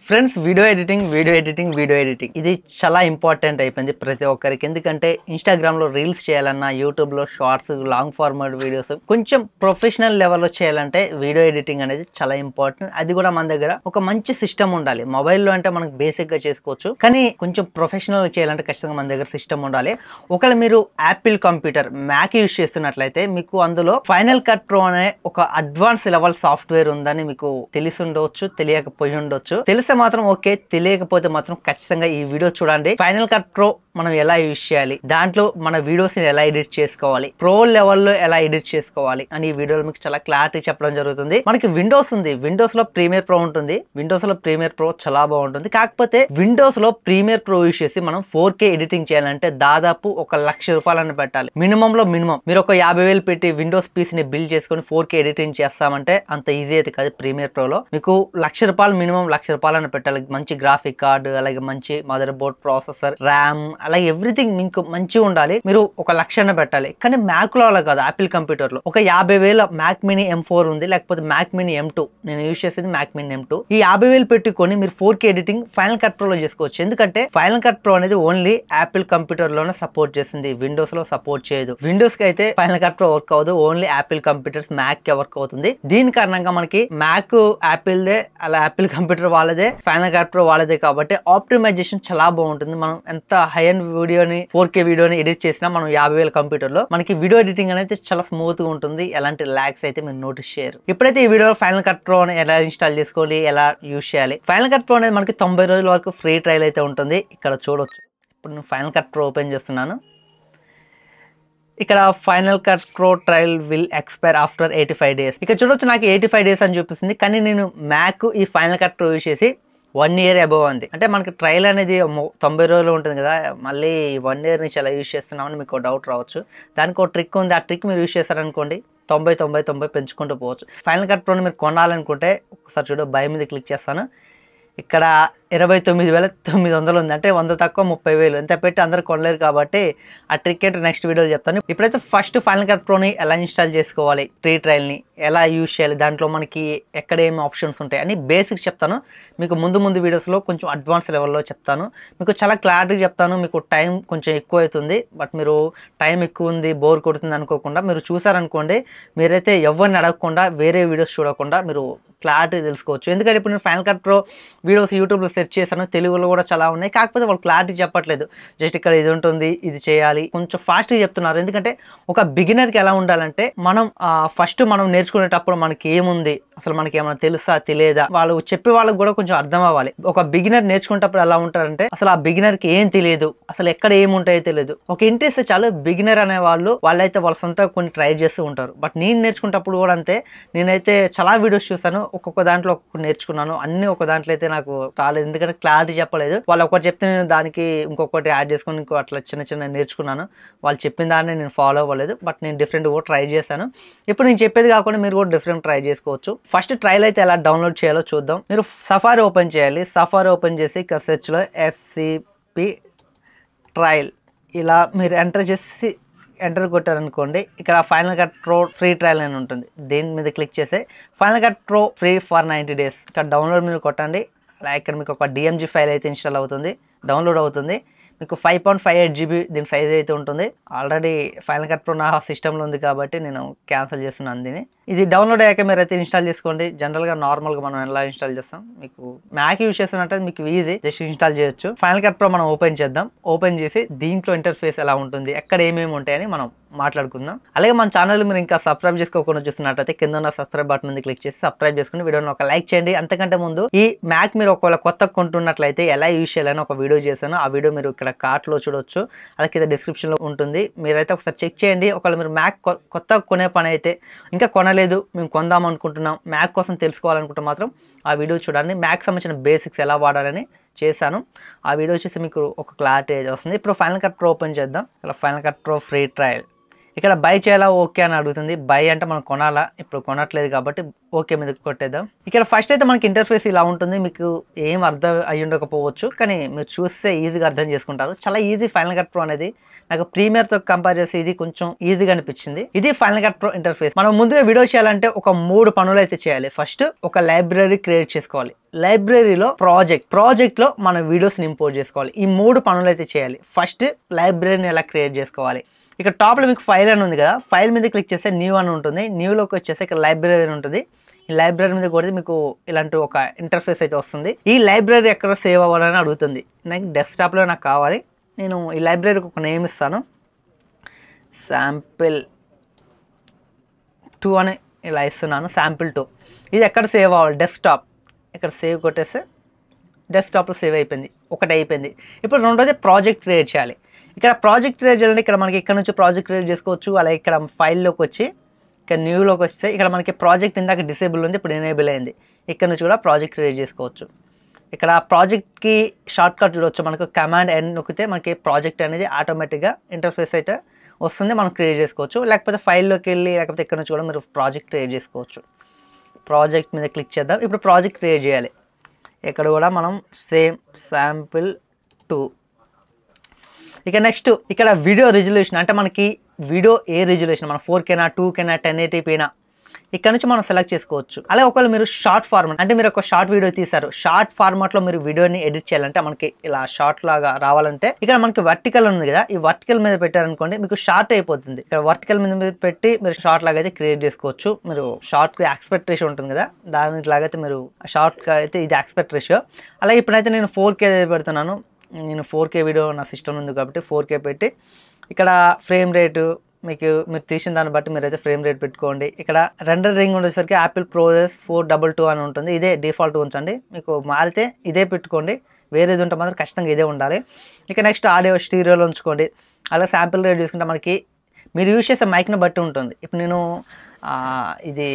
Friends video editing ఇది చాలా important అయిపోయింది ప్రతి ఒక్కరికి. ఎందుకంటే ఇన్స్టాగ్రామ్లో రీల్స్ చేయాలన్నా, యూట్యూబ్లో షార్ట్స్, లాంగ్ ఫార్మాట్ వీడియోస్ కొంచెం ప్రొఫెషనల్ లెవెల్లో చేయాలంటే వీడియో ఎడిటింగ్ అనేది చాలా ఇంపార్టెంట్. అది కూడా మన దగ్గర ఒక మంచి సిస్టమ్ ఉండాలి. మొబైల్లో అంటే మనకు బేసిక్గా చేసుకోవచ్చు, కానీ కొంచెం ప్రొఫెషనల్ చేయాలంటే ఖచ్చితంగా మన దగ్గర సిస్టమ్ ఉండాలి. ఒకవేళ మీరు యాపిల్ కంప్యూటర్ మ్యాక్ యూజ్ చేస్తున్నట్లయితే మీకు అందులో ఫైనల్ కట్ ప్రో అనే ఒక అడ్వాన్స్ లెవెల్ సాఫ్ట్వేర్ ఉందని మీకు తెలిసి ఉండవచ్చు, తెలియకపోయి ఉండొచ్చు. తెలిస్తే మాత్రం ఓకే, తెలియకపోతే మాత్రం ఖచ్చితంగా ఈ వీడియో చూడండి. ఫైనల్ కట్ ప్రో మనం ఎలా యూజ్ చేయాలి, దాంట్లో మన వీడియోస్ ని ఎలా ఎడిట్ చేసుకోవాలి, ప్రో లెవెల్లో ఎలా ఎడిట్ చేసుకోవాలి అని ఈ వీడియోలో మీకు చాలా క్లారిటీ చెప్పడం జరుగుతుంది. మనకి విండోస్ ఉంది, విండోస్ లో ప్రీమియర్ ప్రో ఉంటుంది. విండోస్ లో ప్రీమియర్ ప్రో చాలా బాగుంటుంది. కాకపోతే విండోస్ లో ప్రీమియర్ ప్రో యూజ్ చేసి మనం 4K ఎడిటింగ్ చేయాలంటే దాదాపు ₹1,00,000 పెట్టాలి. మినిమం లో మినిమం మీరు ఒక 50,000 పెట్టి విండోస్ పీసీ ని బిల్డ్ చేసుకుని 4K ఎడిటింగ్ చేస్తామంటే అంత ఈజీ అయితే కాదు. ప్రీమియర్ ప్రో లో మీకు ₹1,00,000 మినిమం ₹1,00,000 పెట్టాలి. మంచి గ్రాఫిక్ కార్డు, అలాగే మంచి మదర్ బోర్డ్, ప్రాసెసర్, ర్యామ్, అలాగే ఎవ్రీథింగ్ మీకు మంచిగా ఉండాలి. మీరు ₹1,00,000 పెట్టాలి. కానీ మ్యాక్ లో అలా కాదు. యాపిల్ కంప్యూటర్ లో ఒక 50,000 మ్యాక్ మినీ M4 ఉంది, లేకపోతే మ్యాక్ మినీ M2, నేను యూజ్ చేసేది మ్యాక్ మినీ M2. ఈ 50,000 పెట్టుకొని మీరు 4K editing final cut pro లో చేసుకోవచ్చు. ఎందుకంటే ఫైనల్ కట్ ప్రో అనేది ఓన్లీ యాపిల్ కంప్యూటర్ లోనే సపోర్ట్ చేస్తుంది, విండోస్ లో సపోర్ట్ చేయదు. విండోస్ కి అయితే ఫైనల్ కట్ ప్రో వర్క్ అవ్వదు, ఓన్లీ యాపిల్ కంప్యూటర్స్ మ్యాక్ కి వర్క్ అవుతుంది. దీని కారణంగా మనకి మ్యాక్ యాపిల్ దే, అలా యాపిల్ కంప్యూటర్ వాళ్ళదే, ఫైనల్ కట్ ప్రో వాళ్ళదే కాబట్టి ఆప్టిమైజేషన్ చాలా బాగుంటుంది. మనం ఎంత హై అండ్ వీడియోని 4K వీడియోని ఎడిట్ చేసినా మనం 50,000 కంప్యూటర్ లో మనకి వీడియో ఎడిటింగ్ అనేది చాలా స్మూత్ గా ఉంటుంది. ఎలాంటి ల్యాగ్స్ అయితే మీరు నోటీస్ చేయరు. ఇప్పుడైతే ఈ వీడియోలో ఫైనల్ కట్ ప్రో ఎలా ఇన్స్టాల్ చేసుకోవాలి, ఎలా యూజ్ చేయాలి. ఫైనల్ కట్ ప్రో అనేది మనకి 90 రోజుల వరకు ఫ్రీ ట్రయల్ అయితే ఉంటుంది. ఇక్కడ చూడొచ్చు. ఇప్పుడు నేను ఫైనల్ కట్ ప్రో ఓపెన్ చేస్తున్నాను. ఇక్కడ final cut pro trial will expire after 85 days. ఇక్కడ చూడొచ్చు నాకు 85 days అని చూపిస్తుంది. కానీ నేను మ్యాక్ ఈ ఫైనల్ కట్ ప్రో యూజ్ చేసి 1 year అబోవ్ ఉంది. అంటే మనకి ట్రయల్ అనేది 90 రోజులు ఉంటుంది కదా, మళ్ళీ 1 year నుంచి ఎలా యూజ్ చేస్తున్నామని మీకు డౌట్ రావచ్చు. దానికి ఒక ట్రిక్ ఉంది. ఆ ట్రిక్ మీరు యూజ్ చేశారనుకోండి 90 పెంచుకుంటూ పోవచ్చు. ఫైనల్ కట్ ప్రోని మీరు కొనాలనుకుంటే ఒకసారి చూడ, బై మీద క్లిక్ చేస్తాను. ఇక్కడ 29,900 ఉంది. అంటే 100 తక్కువ 30,000 ఎంత పెట్టి అందరు కొనలేరు కాబట్టి ఆ ట్రిక్ ఏంటో నెక్స్ట్ వీడియోలో చెప్తాను. ఇప్పుడైతే ఫస్ట్ ఫైనల్ కట్ ప్రోని ఎలా ఇన్స్టాల్ చేసుకోవాలి, ఫ్రీ ట్రయల్ని ఎలా యూజ్ చేయాలి, దాంట్లో మనకి ఎక్కడ ఏమి ఆప్షన్స్ ఉంటాయి అని బేసిక్స్ చెప్తాను. మీకు ముందు వీడియోస్లో కొంచెం అడ్వాన్స్ లెవెల్లో చెప్తాను. మీకు చాలా క్లారిటీ చెప్తాను. మీకు టైం కొంచెం ఎక్కువ అవుతుంది, బట్ మీరు టైం ఎక్కువ ఉంది, బోర్ కొడుతుంది అనుకోకుండా మీరు చూసారనుకోండి, మీరైతే ఎవరిని అడగకుండా వేరే వీడియోస్ చూడకుండా మీరు క్లారిటీ తెలుసుకోవచ్చు. ఎందుకంటే ఇప్పుడు నేను ఫైనల్ కట్ ప్రో వీడియోస్ యూట్యూబ్లో సెర్చ్ చేశాను, తెలుగులో కూడా చాలా ఉన్నాయి. కాకపోతే వాళ్ళు క్లారిటీ చెప్పట్లేదు. జస్ట్ ఇక్కడ ఇది ఉంటుంది, ఇది చేయాలి, కొంచెం ఫాస్ట్గా చెప్తున్నారు. ఎందుకంటే ఒక బిగినర్కి ఎలా ఉండాలంటే మనం ఫస్ట్ మనం నేర్చుకునేటప్పుడు మనకి ఏముంది, అసలు మనకి ఏమైనా తెలుసా తెలియదా, వాళ్ళు చెప్పే వాళ్ళకి కూడా కొంచెం అర్థం అవ్వాలి. ఒక బిగినర్ నేర్చుకునేటప్పుడు ఎలా ఉంటారంటే అసలు ఆ బిగినర్కి ఏం తెలియదు, అసలు ఎక్కడ ఏముంటాయో తెలియదు. ఒక ఇంట్రెస్ట్ చాలు బిగినర్ అనే వాళ్ళైతే వాళ్ళ సొంతంగా కొన్ని ట్రై చేస్తూ ఉంటారు. బట్ నేను నేర్చుకునేటప్పుడు కూడా అంతే. నేనైతే చాలా వీడియోస్ చూస్తాను, ఒక్కొక్క దాంట్లో ఒక్కొక్క నేర్చుకున్నాను. అన్ని ఒక దాంట్లో అయితే నాకు రాలేదు, ఎందుకంటే క్లారిటీ చెప్పలేదు. వాళ్ళు ఒకటి చెప్తే నేను దానికి ఇంకొకటి యాడ్ చేసుకుని ఇంకో అట్లా చిన్న నేర్చుకున్నాను. వాళ్ళు చెప్పిన దాన్ని నేను ఫాలో అవ్వలేదు, బట్ నేను డిఫరెంట్ కూడా ట్రై చేశాను. ఇప్పుడు నేను చెప్పేది కాకుండా మీరు కూడా డిఫరెంట్ ట్రై చేసుకోవచ్చు. ఫస్ట్ ట్రయల్ అయితే ఎలా డౌన్లోడ్ చేయాలో చూద్దాం. మీరు సఫారీ ఓపెన్ చేయాలి. సఫారీ ఓపెన్ చేసి ఇక్కడ సెర్చ్లో FCP ట్రయల్ ఇలా మీరు ఎంటర్ కొట్టారనుకోండి, ఇక్కడ final cut pro free trial అని ఉంటుంది. దీని మీద క్లిక్ చేసి final cut pro free for 90 days ఇక్కడ డౌన్లోడ్ మీద కొట్టండి. అలా ఇక్కడ మీకు ఒక DMG ఫైల్ అయితే ఇన్స్టాల్ అవుతుంది, డౌన్లోడ్ అవుతుంది. మీకు 5.58 GB దీని సైజ్ అయితే ఉంటుంది. ఆల్రెడీ ఫైనల్ కట్ ప్రో నా సిస్టంలో ఉంది కాబట్టి నేను క్యాన్సిల్ చేస్తున్నాను దీన్ని. ఇది డౌన్లోడ్ అయ్యాక మీరు అయితే ఇన్స్టాల్ చేసుకోండి. జనరల్గా నార్మల్గా మనం ఎలా ఇన్స్టాల్ చేస్తాం, మీకు మ్యాక్ యూజ్ చేస్తున్నట్టు మీకు ఈజీ, జస్ట్ ఇన్స్టాల్ చేయొచ్చు. ఫైనల్ కట్ ప్రో మనం ఓపెన్ చేద్దాం. ఓపెన్ చేసి దీంట్లో ఇంటర్ఫేస్ ఎలా ఉంటుంది, ఎక్కడ ఏమేమి ఉంటాయని మనం మాట్లాడుకుందాం. అలాగే మన ఛానల్ మీరు ఇంకా సబ్స్క్రైబ్ చేసుకోకుండా చూస్తున్నట్టయితే కింద ఉన్న సబ్స్క్రైబ్ బటన్ ఉంది, క్లిక్ చేసి సబ్స్క్రైబ్ చేసుకుని వీడియోని ఒక లైక్ చేయండి. అంతకంటే ముందు ఈ మ్యాక్ మీరు ఒకవేళ కొత్త కొంటున్నట్లయితే ఎలా యూజ్ చేయాలని ఒక వీడియో చేశాను. ఆ వీడియో మీరు ఇక్కడ కార్ట్లో చూడొచ్చు, అలాగే కింద డిస్క్రిప్షన్లో ఉంటుంది. మీరైతే ఒకసారి చెక్ చేయండి. ఒకవేళ మీరు మ్యాక్ కొత్త కొనే పని అయితే, ఇంకా కొనలేదు, మేము కొందాం అనుకుంటున్నాం, మ్యాక్ కోసం తెలుసుకోవాలనుకుంటే మాత్రం ఆ వీడియో చూడండి. మ్యాక్ సంబంధించిన బేసిక్స్ ఎలా వాడాలని చేశాను. ఆ వీడియో వచ్చేసి మీకు ఒక క్లారిటీ వస్తుంది. ఇప్పుడు ఫైనల్ కట్ ప్రో ఓపెన్ చేద్దాం. ఇలా final cut pro free trial ఇక్కడ బై చేయాలా ఓకే అని అడుగుతుంది. బై అంటే మనం కొనాలా, ఇప్పుడు కొనట్లేదు కాబట్టి ఓకే మీద కొట్టేద్దాం. ఇక్కడ ఫస్ట్ అయితే మనకి ఇంటర్ఫేస్ ఇలా ఉంటుంది. మీకు ఏం అర్థం అయ్యి ఉండకపోవచ్చు, కానీ మీరు చూస్తే ఈజీగా అర్థం చేసుకుంటారు. చాలా ఈజీ ఫైనల్ కట్ ప్రో అనేది. నాకు ప్రీమియర్తో కంపేర్ చేసి ఇది కొంచెం ఈజీగా అనిపించింది. ఇది ఫైనల్ కట్ ప్రో ఇంటర్ఫేస్. మనం ముందుగా వీడియో చేయాలంటే ఒక 3 పనులు అయితే చేయాలి. ఫస్ట్ ఒక లైబ్రరీ క్రియేట్ చేసుకోవాలి. లైబ్రరీలో ప్రాజెక్ట్లో మన వీడియోస్ని ఇంపోర్ట్ చేసుకోవాలి. ఈ 3 పనులు అయితే చేయాలి. ఫస్ట్ లైబ్రరీని ఎలా క్రియేట్ చేసుకోవాలి. ఇక్కడ టాప్లో మీకు ఫైల్ అని ఉంది కదా, ఫైల్ మీద క్లిక్ చేస్తే న్యూ అని ఉంటుంది. న్యూలోకి వచ్చేసి ఇక్కడ లైబ్రరీ అని ఉంటుంది. ఈ లైబ్రరీ మీద కొడితే మీకు ఇలాంటి ఒక ఇంటర్ఫేస్ అయితే వస్తుంది. ఈ లైబ్రరీ ఎక్కడ సేవ్ అవ్వాలని అడుగుతుంది. నాకు డెస్క్టాప్లో నాకు కావాలి. నేను ఈ లైబ్రరీకి ఒక నేమ్ ఇస్తాను, sample2 అని ఇలా ఇస్తున్నాను. sample2 ఇది ఎక్కడ సేవ్ అవ్వాలి, డెస్క్టాప్. ఇక్కడ సేవ్ కొట్టేస్తే డెస్క్టాప్లో సేవ్ అయిపోయింది. ఒకటి అయిపోయింది. ఇప్పుడు రెండోది ప్రాజెక్ట్ క్రియేట్ చేయాలి. ఇక్కడ ప్రాజెక్ట్ క్రియేట్ చేయాలంటే ఇక్కడ మనకి ఇక్కడ నుంచి ప్రాజెక్ట్ క్రియేట్ చేసుకోవచ్చు. అలాగే ఇక్కడ ఫైల్లోకి వచ్చి ఇక్కడ న్యూలోకి వస్తే ఇక్కడ మనకి ప్రాజెక్ట్ ఇందాక డిసేబుల్ ఉంది, ఇప్పుడు ఎనేబుల్ అయింది. ఇక్కడ నుంచి కూడా ప్రాజెక్ట్ క్రియేట్ చేసుకోవచ్చు. ఇక్కడ ప్రాజెక్ట్కి షార్ట్ కట్ చూడవచ్చు. మనకు కమాండ్ ఎన్ నొక్కితే మనకి ప్రాజెక్ట్ అనేది ఆటోమేటిక్గా ఇంటర్ఫేస్ అయితే వస్తుంది, మనం క్రియేట్ చేసుకోవచ్చు. లేకపోతే ఫైల్లోకి వెళ్ళి లేకపోతే ఇక్కడ నుంచి కూడా మీరు ప్రాజెక్ట్ క్రియేట్ చేసుకోవచ్చు. ప్రాజెక్ట్ మీద క్లిక్ చేద్దాం. ఇప్పుడు ప్రాజెక్ట్ క్రియేట్ చేయాలి. ఇక్కడ కూడా మనం సేమ్ sample2. ఇక నెక్స్ట్ ఇక్కడ వీడియో రిజల్యూషన్ అంటే మనకి వీడియో ఏ రిజల్యూషన్, మన 4Kనా 2Kనా 1080pనా ఇక్కడ నుంచి మనం సెలెక్ట్ చేసుకోవచ్చు. అలాగే ఒకవేళ మీరు షార్ట్ ఫార్మాట్ అంటే మీరు ఒక షార్ట్ వీడియో తీశారు, షార్ట్ ఫార్మాట్లో మీరు వీడియోని ఎడిట్ చేయాలంటే మనకి ఇలా షార్ట్ లాగా రావాలంటే ఇక్కడ మనకి వర్టికల్ ఉంది కదా, ఈ వర్టికల్ మీద పెట్టారనుకోండి మీకు షార్ట్ అయిపోతుంది. ఇక్కడ వర్టికల్ మీద పెట్టి మీరు షార్ట్ లాగా అయితే క్రియేట్ చేసుకోవచ్చు. మీరు షార్ట్కి ఆస్పెక్ట్ రేషియో ఉంటుంది కదా, దానిలాగైతే మీరు షార్ట్గా అయితే ఇది ఆస్పెక్ట్ రేషియో. అలాగే ఇప్పుడైతే నేను 4K పెడుతున్నాను. నేను 4K వీడియో నా సిస్టమ్ ఉంది కాబట్టి 4K పెట్టి ఇక్కడ ఫ్రేమ్ రేటు మీకు మీరు తీసిన దాన్ని బట్టి మీరైతే ఫ్రేమ్ రేట్ పెట్టుకోండి. ఇక్కడ రెండర్ రింగ్ ఉండేసరికి యాపిల్ ప్రోసెస్ 422 అని ఉంటుంది. ఇదే డిఫాల్ట్ ఉంచండి. మీకు మారితే ఇదే పెట్టుకోండి, వేరేది ఉంటే మాత్రం ఖచ్చితంగా ఇదే ఉండాలి. ఇక నెక్స్ట్ ఆడియో స్టీరియోలో ఉంచుకోండి. అలాగే శాంపిల్ రేట్ చూసుకుంటే మనకి మీరు యూజ్ చేసే మైక్ని బట్టి ఉంటుంది. ఇప్పుడు నేను ఇది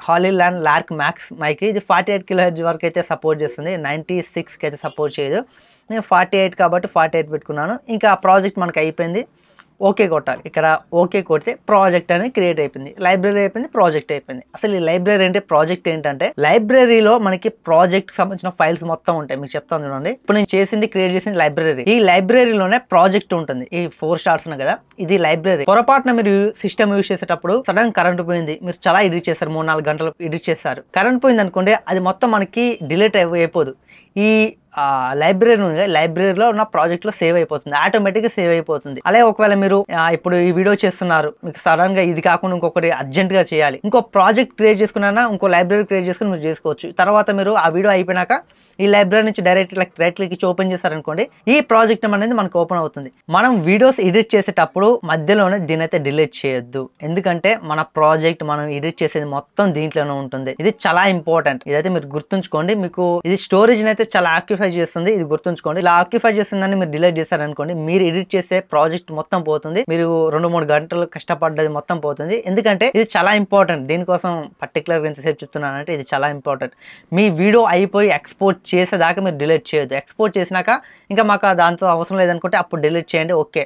హాలీల్యాండ్ లార్క్ మ్యాక్స్ మైక్, ఇది 48 kHz వరకు అయితే సపోర్ట్ చేస్తుంది, 96కి అయితే సపోర్ట్ చేయదు. నేను 48 కాబట్టి 48 పెట్టుకున్నాను. ఇంకా ఆ ప్రాజెక్ట్ మనకి అయిపోయింది. ఓకే కొట్టాలి. ఇక్కడ ఓకే కొడితే ప్రాజెక్ట్ అనేది క్రియేట్ అయిపోయింది. లైబ్రరీ అయిపోయింది, ప్రాజెక్ట్ అయిపోయింది. అసలు ఈ లైబ్రరీ అంటే ప్రాజెక్ట్ ఏంటంటే లైబ్రరీలో మనకి ప్రాజెక్ట్ సంబంధించిన ఫైల్స్ మొత్తం ఉంటాయి. మీకు చెప్తాను చూడండి. ఇప్పుడు నేను క్రియేట్ చేసింది లైబ్రరీ. ఈ లైబ్రరీలోనే ప్రాజెక్ట్ ఉంటుంది. ఈ 4 స్టార్స్ ఉన్నాయి కదా, ఇది లైబ్రరీ. పొరపాటున మీరు సిస్టమ్ యూజ్ చేసేటప్పుడు సడన్ కరెంట్ పోయింది, మీరు చాలా ఎడిట్ చేస్తారు, 3-4 గంటలు ఎడిట్ చేస్తారు. కరెంట్ పోయింది అనుకోండి, అది మొత్తం మనకి డిలీట్ అయిపోదు. ఈ లైబ్రరీ ఉంది, లైబ్రరీలో ఉన్న ప్రాజెక్ట్లో సేవ్ అయిపోతుంది, ఆటోమేటిక్గా సేవ్ అయిపోతుంది. అలాగే ఒకవేళ మీరు ఇప్పుడు ఈ వీడియో చేస్తున్నారు, మీకు సడన్ గా ఇది కాకుండా ఇంకొకటి అర్జెంట్ గా చేయాలి, ఇంకో ప్రాజెక్ట్ క్రియేట్ చేసుకున్నా ఇంకో లైబ్రరీ క్రియేట్ చేసుకుని మీరు చేసుకోవచ్చు. తర్వాత మీరు ఆ వీడియో అయిపోయినాక ఈ లైబ్రరీ నుంచి డైరెక్ట్ రైట్ క్లిక్ ఇచ్చి ఓపెన్ చేశారనుకోండి, ఈ ప్రాజెక్ట్ అనేది మనకు ఓపెన్ అవుతుంది. మనం వీడియోస్ ఎడిట్ చేసేటప్పుడు మధ్యలోనే దీని అయితే డిలీట్ చేయొద్దు, ఎందుకంటే మన ప్రాజెక్ట్ మనం ఎడిట్ చేసేది మొత్తం దీంట్లోనే ఉంటుంది. ఇది చాలా ఇంపార్టెంట్, ఇదైతే మీరు గుర్తుంచుకోండి. మీకు ఇది స్టోరేజ్ అయితే చాలా ఆక్యుపై చేస్తుంది, ఇది గుర్తుంచుకోండి. ఇలా ఆక్యుపై చేస్తుందని మీరు డిలీట్ చేశారనుకోండి, మీరు ఎడిట్ చేసే ప్రాజెక్ట్ మొత్తం పోతుంది, మీరు 2-3 గంటలు కష్టపడ్డది మొత్తం పోతుంది. ఎందుకంటే ఇది చాలా ఇంపార్టెంట్. దీనికోసం పర్టికులర్గా ఎంతసేపు చెప్తున్నానంటే ఇది చాలా ఇంపార్టెంట్. మీ వీడియో అయిపోయి ఎక్స్పోర్ట్ చేసేదాకా మీరు డిలీట్ చేయొద్దు. ఎక్స్పోర్ట్ చేసినాక ఇంకా మాకు దాంతో అవసరం లేదనుకుంటే అప్పుడు డిలీట్ చేయండి, ఓకే.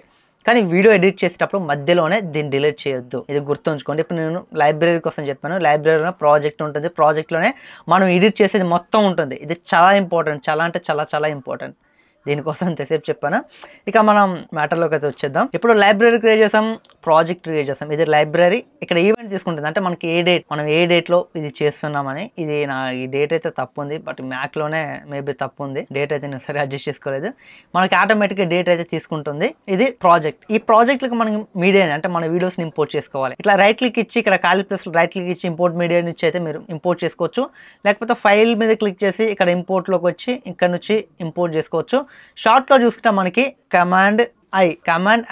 కానీ వీడియో ఎడిట్ చేసేటప్పుడు మధ్యలోనే దీన్ని డిలీట్ చేయొద్దు, ఇది గుర్తుంచుకోండి. ఇప్పుడు నేను లైబ్రరీ కోసం చెప్పాను, లైబ్రరీలో ప్రాజెక్ట్ ఉంటుంది, ప్రాజెక్ట్లోనే మనం ఎడిట్ చేసేది మొత్తం ఉంటుంది. ఇది చాలా ఇంపార్టెంట్, చాలా అంటే చాలా చాలా ఇంపార్టెంట్. దీనికోసం ఎంతసేపు చెప్పాను. ఇక మనం మ్యాటర్లోకి అయితే వచ్చేద్దాం. ఇప్పుడు లైబ్రరీ క్రియేట్ చేసాం, ప్రాజెక్ట్ క్రియేట్ చేసాం. ఇది లైబ్రరీ. ఇక్కడ ఈవెంట్ తీసుకుంటుంది, అంటే మనకి ఏ డేట్, మనం ఏ డేట్లో ఇది చేస్తున్నామని. ఇది ఈ డేట్ అయితే తప్పు ఉంది, బట్ మ్యాక్లోనే మేబీ తప్పు ఉంది, డేట్ అయితే నేను సరే అడ్జస్ట్ చేసుకోలేదు. మనకి ఆటోమేటిక్గా డేట్ అయితే తీసుకుంటుంది. ఇది ప్రాజెక్ట్. ఈ ప్రాజెక్ట్లకు మనం మీడియా అంటే మన వీడియోస్ని ఇంపోర్ట్ చేసుకోవాలి. ఇట్లా రైట్ క్లిక్ ఇచ్చి ఇక్కడ ఖాళీ ప్లేస్లో రైట్ క్లిక్ ఇచ్చి ఇంపోర్ట్ మీడియా నుంచి అయితే మీరు ఇంపోర్ట్ చేసుకోవచ్చు. లేకపోతే ఫైల్ మీద క్లిక్ చేసి ఇక్కడ ఇంపోర్ట్లోకి వచ్చి ఇక్కడ నుంచి ఇంపోర్ట్ చేసుకోవచ్చు. షార్ట్లో చూసుకుంటే మనకి కమాండ్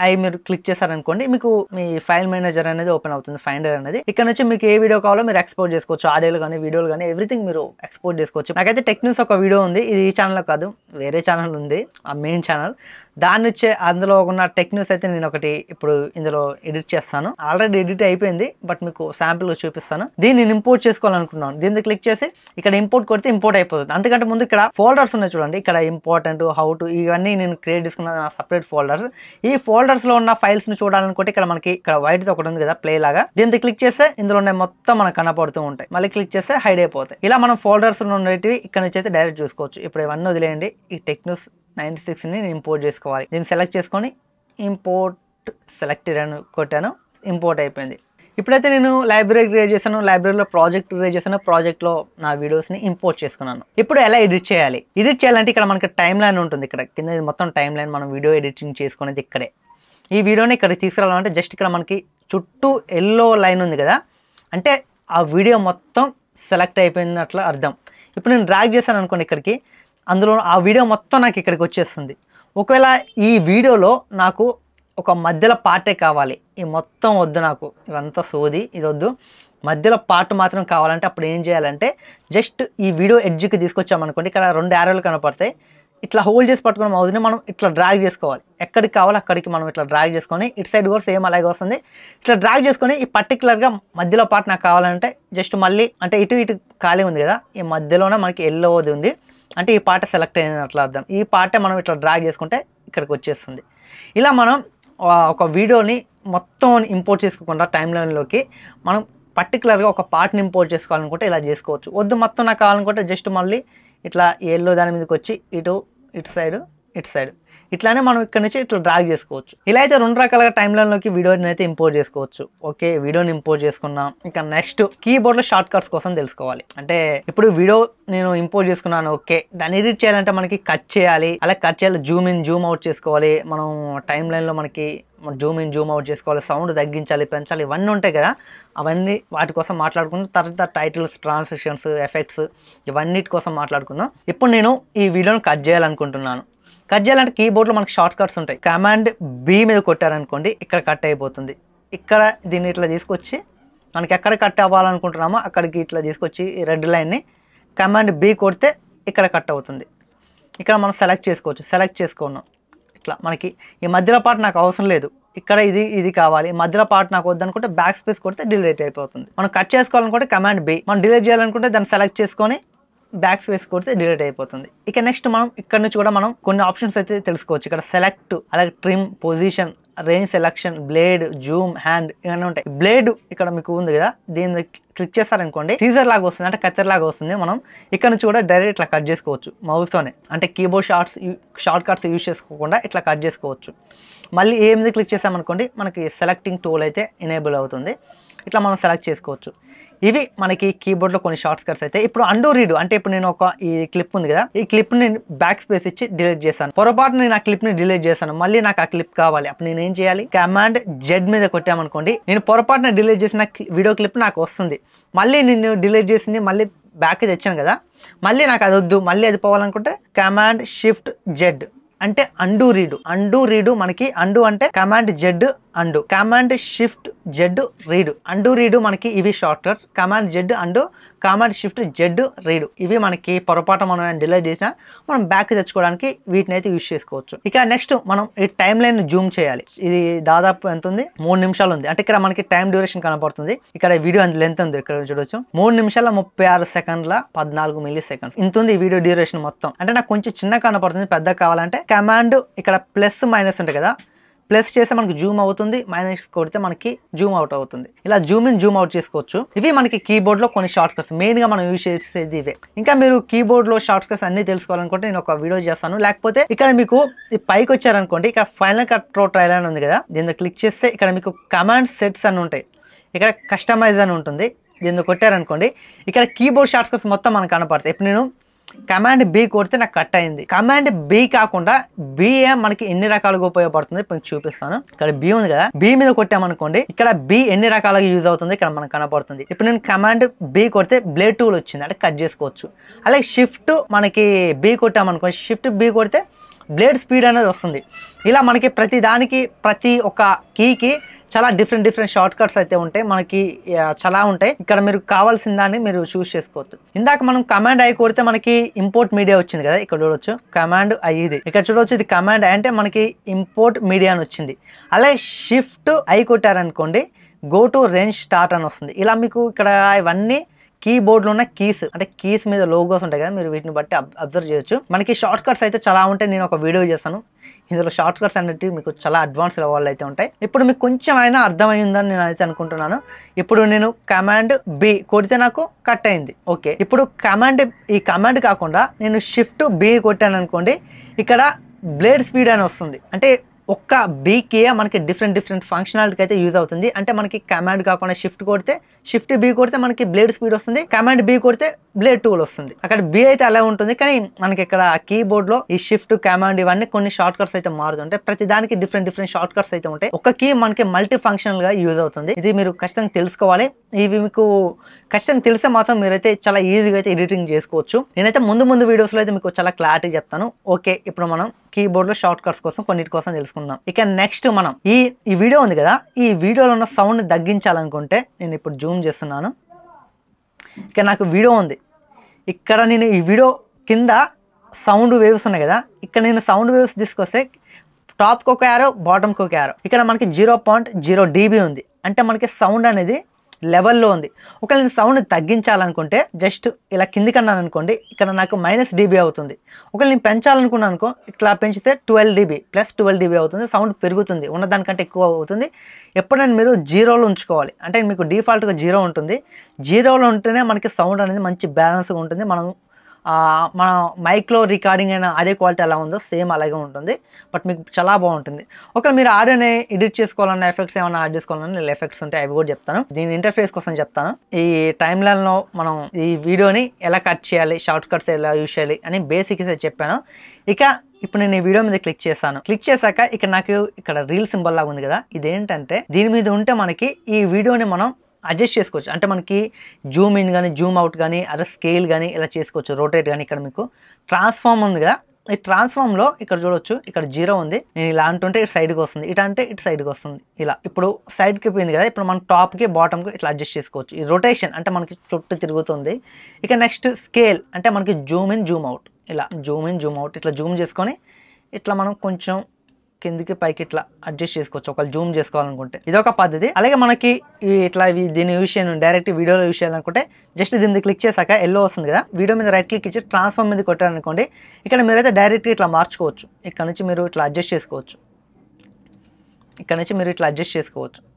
ఐ మీరు క్లిక్ చేశారనుకోండి, మీకు మీ ఫైల్ మేనేజర్ అనేది ఓపెన్ అవుతుంది, ఫైండర్ అనేది. ఇక్కడ నుంచి మీకు ఏ వీడియో కావాలో మీరు ఎక్స్పోర్ట్ చేసుకోవచ్చు, ఆడియోలు కానీ వీడియోలు కానీ ఎవ్రీథింగ్ మీరు ఎక్స్పోర్ట్ చేసుకోవచ్చు. నాకైతే టెక్నిక్స్ ఒక వీడియో ఉంది, ఇది ఈ ఛానల్లో కాదు, వేరే ఛానల్ ఉంది, ఆ మెయిన్ ఛానల్. దాని నుంచే అందులో ఉన్న టెక్నిక్స్ అయితే నేను ఒకటి ఇప్పుడు ఇందులో ఎడిట్ చేస్తాను. ఆల్రెడీ ఎడిట్ అయిపోయింది, బట్ మీకు శాంపిల్ చూపిస్తాను. దీన్ని నేను ఇంపోర్ట్ చేసుకోవాలనుకున్నాను. దీన్ని క్లిక్ చేసి ఇక్కడ ఇంపోర్ట్ కొడితే ఇంపోర్ట్ అయిపోతుంది. అంతకంటే ముందు ఇక్కడ ఫోల్డర్స్ ఉన్నాయి చూడండి, ఇక్కడ ఇంపార్టెంట్, హౌ టు, ఇవన్నీ నేను క్రియేట్ చేసుకున్న సపరేట్ ఫోల్డర్స్. ఈ ఫోల్డర్స్ లో ఉన్న ఫైల్స్ ని చూడాలనుకుంటే ఇక్కడ మనకి ఇక్కడ వైట్ ఒకటి ఉంది కదా ప్లే లాగా, దీన్ని క్లిక్ చేస్తే ఇందులో ఉన్న మొత్తం మనకు కనపడుతూ ఉంటాయి. మళ్ళీ క్లిక్ చేస్తే హైడ్ అయిపోతాయి. ఇలా మనం ఫోల్డర్స్ ఉండేటివి ఇక్కడ నుంచి అయితే డైరెక్ట్ చూసుకోవచ్చు. ఇప్పుడు ఇవన్నీ వదిలేయండి. ఈ టెక్నిక్స్ 96ని నేను ఇంపోర్ట్ చేసుకోవాలి. దీన్ని సెలెక్ట్ చేసుకొని ఇంపోర్ట్ సెలెక్టెడ్ అని కొట్టాను, ఇంపోర్ట్ అయిపోయింది. ఇప్పుడైతే నేను లైబ్రరీ క్రియేట్ చేశాను, లైబ్రరీలో ప్రాజెక్ట్ క్రియేట్ చేశాను, ప్రాజెక్ట్లో నా వీడియోస్ని ఇంపోర్ట్ చేసుకున్నాను. ఇప్పుడు ఎలా ఎడిట్ చేయాలి? ఎడిట్ చేయాలంటే ఇక్కడ మనకి టైమ్ లైన్ ఉంటుంది. ఇక్కడ కింద మొత్తం టైమ్ లైన్, మనం వీడియో ఎడిటింగ్ చేసుకునేది ఇక్కడే. ఈ వీడియోని ఇక్కడ తీసుకురావాలంటే జస్ట్ ఇక్కడ మనకి చుట్టూ ఎల్లో లైన్ ఉంది కదా, అంటే ఆ వీడియో మొత్తం సెలెక్ట్ అయిపోయినట్లు అర్థం. ఇప్పుడు నేను డ్రాగ్ చేశాను అనుకోండి ఇక్కడికి, అందులో ఆ వీడియో మొత్తం నాకు ఇక్కడికి వచ్చేస్తుంది. ఒకవేళ ఈ వీడియోలో నాకు ఒక మధ్యలో పార్టే కావాలి, ఈ మొత్తం వద్దు, నాకు ఇవంతా సోది, ఇది వద్దు, మధ్యలో పార్ట్ మాత్రం కావాలంటే అప్పుడు ఏం చేయాలంటే జస్ట్ ఈ వీడియో ఎడ్జ్కి తీసుకొచ్చామనుకోండి, ఇక్కడ 2 యారోలు కనపడతాయి. ఇట్లా హోల్డ్ చేసి పట్టుకున్న మౌజ్ని మనం ఇట్లా డ్రాగ్ చేసుకోవాలి. ఎక్కడికి కావాలో అక్కడికి మనం ఇట్లా డ్రాగ్ చేసుకొని, ఇటు సైడ్ కూడా సేమ్ అలాగే వస్తుంది. ఇట్లా డ్రాగ్ చేసుకొని ఈ పర్టికులర్గా మధ్యలో పార్ట్ నాకు కావాలంటే జస్ట్ మళ్ళీ, అంటే ఇటు ఖాళీ ఉంది కదా, ఈ మధ్యలోనే మనకి ఎల్లోది ఉంది, అంటే ఈ పార్ట్ సెలెక్ట్ అయినట్లు అర్థం. ఈ పార్టే మనం ఇట్లా డ్రాగ్ చేసుకుంటే ఇక్కడికి వచ్చేస్తుంది. ఇలా మనం ఒక వీడియోని మొత్తం ఇంపోర్ట్ చేసుకోకుండా టైమ్ లైన్లోకి మనం పర్టికులర్గా ఒక పార్ట్ని ఇంపోర్ట్ చేసుకోవాలనుకుంటే ఇలా చేసుకోవచ్చు. వద్దు మొత్తం నాకు కావాలనుకుంటే జస్ట్ మళ్ళీ ఇట్లా ఎల్లో దాని మీదకి వచ్చి ఇటు సైడ్ ఇట్లానే మనం ఇక్కడ నుంచి ఇట్లా డ్రాగ్ చేసుకోవచ్చు. ఇలా అయితే 2 రకాలుగా టైమ్ లైన్లోకి వీడియోని అయితే ఇంపోర్ట్ చేసుకోవచ్చు. ఓకే, వీడియోని ఇంపోర్ట్ చేసుకున్నాం. ఇంకా నెక్స్ట్ కీబోర్డ్లో షార్ట్ కట్స్ కోసం తెలుసుకోవాలి. అంటే ఇప్పుడు వీడియో నేను ఇంపోర్ట్ చేసుకున్నాను, ఓకే, దాన్ని ఎడిట్ చేయాలంటే మనకి కట్ చేయాలి. అలా కట్ చేయాలి, జూమ్ ఇన్ జూమ్ అవుట్ చేసుకోవాలి. మనం టైమ్ లైన్లో మనకి జూమ్ ఇన్ జూమ్ అవుట్ చేసుకోవాలి, సౌండ్ తగ్గించాలి, పెంచాలి, ఇవన్నీ ఉంటాయి కదా. అవన్నీ వాటి కోసం మాట్లాడుకుందాం. తర్వాత టైటిల్స్, ట్రాన్సిషన్స్, ఎఫెక్ట్స్, ఇవన్నిటి కోసం మాట్లాడుకుందాం. ఇప్పుడు నేను ఈ వీడియోని కట్ చేయాలనుకుంటున్నాను. కట్ చేయాలంటే కీబోర్డ్లో మనకి షార్ట్ కట్స్ ఉంటాయి. కమాండ్ బి మీద కొట్టారనుకోండి, ఇక్కడ కట్ అయిపోతుంది. ఇక్కడ దీన్ని ఇట్లా తీసుకొచ్చి మనకి ఎక్కడ కట్ అవ్వాలనుకుంటున్నామో అక్కడికి ఇట్లా తీసుకొచ్చి ఈ రెడ్ లైన్ని కమాండ్ బి కొడితే ఇక్కడ కట్ అవుతుంది. ఇక్కడ మనం సెలెక్ట్ చేసుకోవచ్చు. సెలెక్ట్ చేసుకున్నాం, ఇట్లా మనకి ఈ మధ్యలో పార్ట్ నాకు అవసరం లేదు, ఇక్కడ ఇది కావాలి, మధ్యలో పార్ట్ నాకు వద్దనుకుంటే బ్యాక్ స్పేస్ కొడితే డిలీట్ అయిపోతుంది. మనం కట్ చేసుకోవాలనుకుంటే కమాండ్ బి, మనం డిలీట్ చేయాలనుకుంటే దాన్ని సెలెక్ట్ చేసుకొని బ్యాక్ స్పేస్ కొడితే డిలీట్ అయిపోతుంది. ఇక నెక్స్ట్ మనం ఇక్కడ నుంచి కూడా మనం కొన్ని ఆప్షన్స్ అయితే తెలుసుకోవచ్చు. ఇక్కడ సెలెక్ట్, అలాగే trim, position, range selection, blade, Zoom, hand, ఇవన్నీ ఉంటాయి. బ్లేడ్ ఇక్కడ మీకు ఉంది కదా, దీన్ని క్లిక్ చేస్తారనుకోండి సీజర్ లాగా వస్తుంది, అంటే కత్తెర లాగా వస్తుంది. మనం ఇక్కడ నుంచి కూడా డైరెక్ట్ ఇట్లా కట్ చేసుకోవచ్చు మౌస్తోనే, అంటే కీబోర్డ్ షార్ట్ కట్స్ యూజ్ చేసుకోకుండా ఇట్లా కట్ చేసుకోవచ్చు. మళ్ళీ ఏమిది క్లిక్ చేసామనుకోండి మనకి సెలెక్టింగ్ టూల్ అయితే ఎనేబుల్ అవుతుంది. ఇట్లా మనం సెలెక్ట్ చేసుకోవచ్చు. ఇవి మనకి కీబోర్డ్లో కొన్ని షార్ట్ కట్స్ అయితే. ఇప్పుడు అండూ రీడ్ అంటే ఇప్పుడు నేను ఈ క్లిప్ ఉంది కదా, ఈ క్లిప్ని బ్యాక్ స్పేస్ ఇచ్చి డిలీట్ చేశాను. పొరపాటు నేను ఆ క్లిప్ని డిలీట్ చేశాను, మళ్ళీ నాకు ఆ క్లిప్ కావాలి. అప్పుడు నేను ఏం చేయాలి? కమాండ్ జెడ్ మీద కొట్టామనుకోండి, నేను పొరపాటున డిలీట్ చేసిన వీడియో క్లిప్ నాకు వస్తుంది. మళ్ళీ నేను డిలీట్ చేసింది మళ్ళీ బ్యాక్ తెచ్చాను కదా, మళ్ళీ నాకు అది వద్దు, మళ్ళీ అది పోవాలనుకుంటే కమాండ్ షిఫ్ట్ జెడ్ అంటే అండూ రీడు. మనకి అండూ అంటే command Z undo, command shift Z redo. Undo redo మనకి ఇవి shortcut. Command Z undo, command shift Z redo. ఇవి మనకి పొరపాటు మనం డిలీట్ చేసినా మనం బ్యాక్ తెచ్చుకోవడానికి వీటిని అయితే యూజ్ చేసుకోవచ్చు. ఇక నెక్స్ట్ మనం ఈ టైం లైన్ జూమ్ చేయాలి. ఇది దాదాపు ఎంత ఉంది? 3 నిమిషాలు ఉంది. అంటే ఇక్కడ మనకి టైం డ్యూరేషన్ కనపడుతుంది. ఇక్కడ వీడియో లెంత్ ఉంది, ఇక్కడ చూడొచ్చు 3 నిమిషాల 36 సెకండ్ల 14 మిల్లీ సెకండ్స్ ఇంత ఉంది ఈ వీడియో డ్యూరేషన్ మొత్తం. అంటే నాకు కొంచెం చిన్న కనపడుతుంది, పెద్ద కావాలంటే కమాండ్ ఇక్కడ ప్లస్ మైనస్ ఉంటాయి కదా, ప్లస్ చేస్తే మనకి జూమ్ అవుతుంది, మైనస్ కొడితే మనకి జూమ్ అవుట్ అవుతుంది. ఇలా జూమ్ ఇన్ జూమ్ అవుట్ చేసుకోవచ్చు. ఇవి మనకి కీబోర్డ్ లో కొన్ని షార్ట్ కట్స్, మెయిన్ గా మనం యూజ్ చేసేది ఇవే. ఇంకా మీరు కీబోర్డ్ లో షార్ట్ కట్స్ అన్ని తెలుసుకోవాలనుకుంటే నేను ఒక వీడియో చేస్తాను. లేకపోతే ఇక్కడ మీకు పైకి వచ్చారనుకోండి, ఇక్కడ ఫైనల్ కట్ ట్రైల్ అని ఉంది కదా, దీన్ని క్లిక్ చేస్తే ఇక్కడ మీకు కమాండ్ సెట్స్ అని ఉంటాయి. ఇక్కడ కస్టమైజ్ అని ఉంటుంది, దీన్ని కొట్టారనుకోండి ఇక్కడ కీబోర్డ్ షార్ట్ కట్స్ మొత్తం మనకు కనపడతాయి. ఇప్పుడు నేను కమాండ్ బి కొడితే నాకు కట్ అయింది. కమాండ్ బి కాకుండా బిఏ మనకి ఎన్ని రకాలుగా ఉపయోగపడుతుంది ఇప్పుడు చూపిస్తాను. ఇక్కడ బి ఉంది కదా, బి మీద కొట్టామనుకోండి ఇక్కడ బి ఎన్ని రకాలుగా యూజ్ అవుతుంది ఇక్కడ మనకు కనపడుతుంది. ఇప్పుడు నేను కమాండ్ బి కొడితే బ్లేడ్ టూల్ వచ్చింది, అంటే కట్ చేసుకోవచ్చు. అలాగే షిఫ్ట్ మనకి బి కొట్టామనుకోండి, షిఫ్ట్ బి కొడితే బ్లేడ్ స్పీడ్ అనేది వస్తుంది. ఇలా మనకి ప్రతి దానికి ప్రతి ఒక్క కీకి చాలా డిఫరెంట్ షార్ట్ కట్స్ అయితే ఉంటాయి మనకి, చాలా ఉంటాయి. ఇక్కడ మీరు కావాల్సిన దాన్ని మీరు చూస్ చేసుకోవచ్చు. ఇందాక మనం కమాండ్ ఐ కొడితే మనకి ఇంపోర్ట్ మీడియా వచ్చింది కదా, ఇక్కడ చూడొచ్చు కమాండ్ ఐ. ఇది ఇక్కడ చూడొచ్చు, ఇది కమాండ్ ఐ అంటే మనకి ఇంపోర్ట్ మీడియా అని వచ్చింది. అలాగే షిఫ్ట్ ఐ కొట్టారనుకోండి గో టు రేంజ్ స్టార్ట్ అని వస్తుంది. ఇలా మీకు ఇక్కడ ఇవన్నీ కీబోర్డ్లో ఉన్న కీస్, అంటే కీస్ మీద లోగోస్ ఉంటాయి కదా, మీరు వీటిని బట్టి అబ్జర్వ్ చేయొచ్చు. మనకి షార్ట్ కట్స్ అయితే చాలా ఉంటాయి. నేను ఒక వీడియో చేస్తాను, ఇందులో షార్ట్ కట్స్ అనేవి మీకు చాలా అడ్వాన్స్ లెవెల్ అయితే ఉంటాయి. ఇప్పుడు మీకు కొంచెం అయినా అర్థమైందని నేను అయితే అనుకుంటున్నాను. ఇప్పుడు నేను కమాండ్ బి కొడితే నాకు కట్ అయింది. ఓకే, ఇప్పుడు ఈ కమాండ్ కాకుండా నేను షిఫ్ట్ బి కొట్టాను అనుకోండి, ఇక్కడ బ్లేడ్ స్పీడ్ అని వస్తుంది. అంటే ఒక్క బీకి మనకి డిఫరెంట్ ఫంక్షనాలిటీకి అయితే యూజ్ అవుతుంది. అంటే మనకి కమాండ్ కాకుండా షిఫ్ట్ బి కొడితే మనకి బ్లేడ్ స్పీడ్ వస్తుంది, కమాండ్ బి కొడితే బ్లేడ్ టూల్ వస్తుంది. అక్కడ బి అయితే అలా ఉంటుంది, కానీ మనకి ఇక్కడ కీబోర్డ్ లో ఈ షిఫ్ట్ కమాండ్ ఇవన్నీ కొన్ని షార్ట్ కట్స్ అయితే మారుతుంటాయి. ప్రతి దానికి డిఫరెంట్ షార్ట్ కట్స్ అయితే ఉంటాయి. ఒక కీ మనకి మల్టీ ఫంక్షనల్ గా యూజ్ అవుతుంది. ఇది మీరు ఖచ్చితంగా తెలుసుకోవాలి. ఇవి మీకు ఖచ్చితంగా తెలిస్తే మాత్రం మీరైతే చాలా ఈజీగా అయితే ఎడిటింగ్ చేసుకోవచ్చు. నేనైతే ముందు వీడియోస్లో అయితే మీకు చాలా క్లారిటీ చెప్తాను. ఓకే, ఇప్పుడు మనం కీబోర్డ్లో షార్ట్ కట్స్ కోసం కొన్నిటి కోసం తెలుసుకుందాం. ఇక నెక్స్ట్ మనం ఈ వీడియో ఉంది కదా, ఈ వీడియోలో ఉన్న సౌండ్ తగ్గించాలనుకుంటే నేను ఇప్పుడు జూమ్ చేస్తున్నాను. ఇక నాకు వీడియో ఉంది, ఇక్కడ నేను ఈ వీడియో కింద సౌండ్ వేవ్స్ ఉన్నాయి కదా, ఇక్కడ నేను సౌండ్ వేవ్స్ తీసుకొస్తే టాప్కి ఒక యారో బాటమ్కి ఒక యారో, ఇక్కడ మనకి 0.0 dB ఉంది. అంటే మనకి సౌండ్ అనేది లెవెల్లో ఉంది. ఒకవేళ నేను సౌండ్ తగ్గించాలనుకుంటే జస్ట్ ఇలా కిందికి అన్నాను అనుకోండి, ఇక్కడ నాకు -dB అవుతుంది. ఒకవేళ నేను పెంచాలనుకున్నాను అనుకో, ఇట్లా పెంచితే 12 dB ప్లస్ 12 dB అవుతుంది. సౌండ్ పెరుగుతుంది, ఉన్నదానికంటే ఎక్కువ అవుతుంది. ఎప్పుడైనా మీరు 0లో ఉంచుకోవాలి. అంటే మీకు డిఫాల్ట్గా 0 ఉంటుంది. 0లో ఉంటేనే మనకి సౌండ్ అనేది మంచి బ్యాలెన్స్గా ఉంటుంది. మన మైక్లో రికార్డింగ్ అయిన ఆడియో క్వాలిటీ ఎలా ఉందో సేమ్ అలాగే ఉంటుంది. బట్ మీకు చాలా బాగుంటుంది. ఒకవేళ మీరు ఆడియోని ఎడిట్ చేసుకోవాలన్న ఎఫెక్ట్స్ ఏమైనా యాడ్ చేసుకోవాలన్నా ఎఫెక్ట్స్ ఉంటాయి, అవి కూడా చెప్తాను. దీని ఇంటర్ఫేస్ కోసం చెప్తాను. ఈ టైమ్ లైన్లో మనం ఈ వీడియోని ఎలా కట్ చేయాలి, షార్ట్ కట్స్ ఎలా యూజ్ చేయాలి అని బేసిక్స్ చెప్పాను. ఇక ఇప్పుడు నేను ఈ వీడియో మీద క్లిక్ చేశాను. క్లిక్ చేశాక నాకు ఇక్కడ రీల్ సింబల్ లాగా ఉంది కదా, ఇదేంటంటే దీని మీద ఉంటే మనకి ఈ వీడియోని మనం అడ్జస్ట్ చేసుకోవచ్చు. అంటే మనకి జూమ్ ఇన్ కానీ జూమ్ అవుట్ కానీ అదే స్కేల్ కానీ ఇలా చేసుకోవచ్చు, రొటేట్ కానీ. ఇక్కడ మీకు ట్రాన్స్ఫార్మ్ ఉంది కదా, ఈ ట్రాన్స్ఫార్మ్లో ఇక్కడ చూడొచ్చు, ఇక్కడ 0 ఉంది. నేను ఇలా అంటుంటే ఇటు సైడ్కి వస్తుంది, ఇటు అంటే ఇటు సైడ్కి వస్తుంది. ఇలా ఇప్పుడు సైడ్కి పోయింది కదా, ఇప్పుడు మనం టాప్కి బాటమ్కి ఇట్లా అడ్జస్ట్ చేసుకోవచ్చు. ఈ రొటేషన్ అంటే మనకి చుట్టూ తిరుగుతుంది. ఇక నెక్స్ట్ స్కేల్ అంటే మనకి జూమ్ ఇన్ జూమ్ అవుట్, ఇలా జూమ్ ఇన్ జూమ్ అవుట్ ఇట్లా జూమ్ చేసుకొని ఇట్లా మనం కొంచెం కిందికి పైకి ఇట్లా అడ్జస్ట్ చేసుకోవచ్చు ఒకవేళ జూమ్ చేసుకోవాలనుకుంటే. ఇదొక పద్ధతి. అలాగే మనకి ఇట్లా దీని యూజ్ చేయను, డైరెక్ట్ వీడియోలో యూజ్ చేయాలనుకుంటే జస్ట్ దీని మీద క్లిక్ చేశాక ఎల్లో వస్తుంది కదా, వీడియో మీద రైట్ క్లిక్ ఇచ్చి ట్రాన్స్ఫార్మ్ మీద కొట్టారనుకోండి, ఇక్కడ మీరైతే డైరెక్ట్గా ఇట్లా మార్చుకోవచ్చు. ఇక్కడ నుంచి మీరు ఇట్లా అడ్జస్ట్ చేసుకోవచ్చు.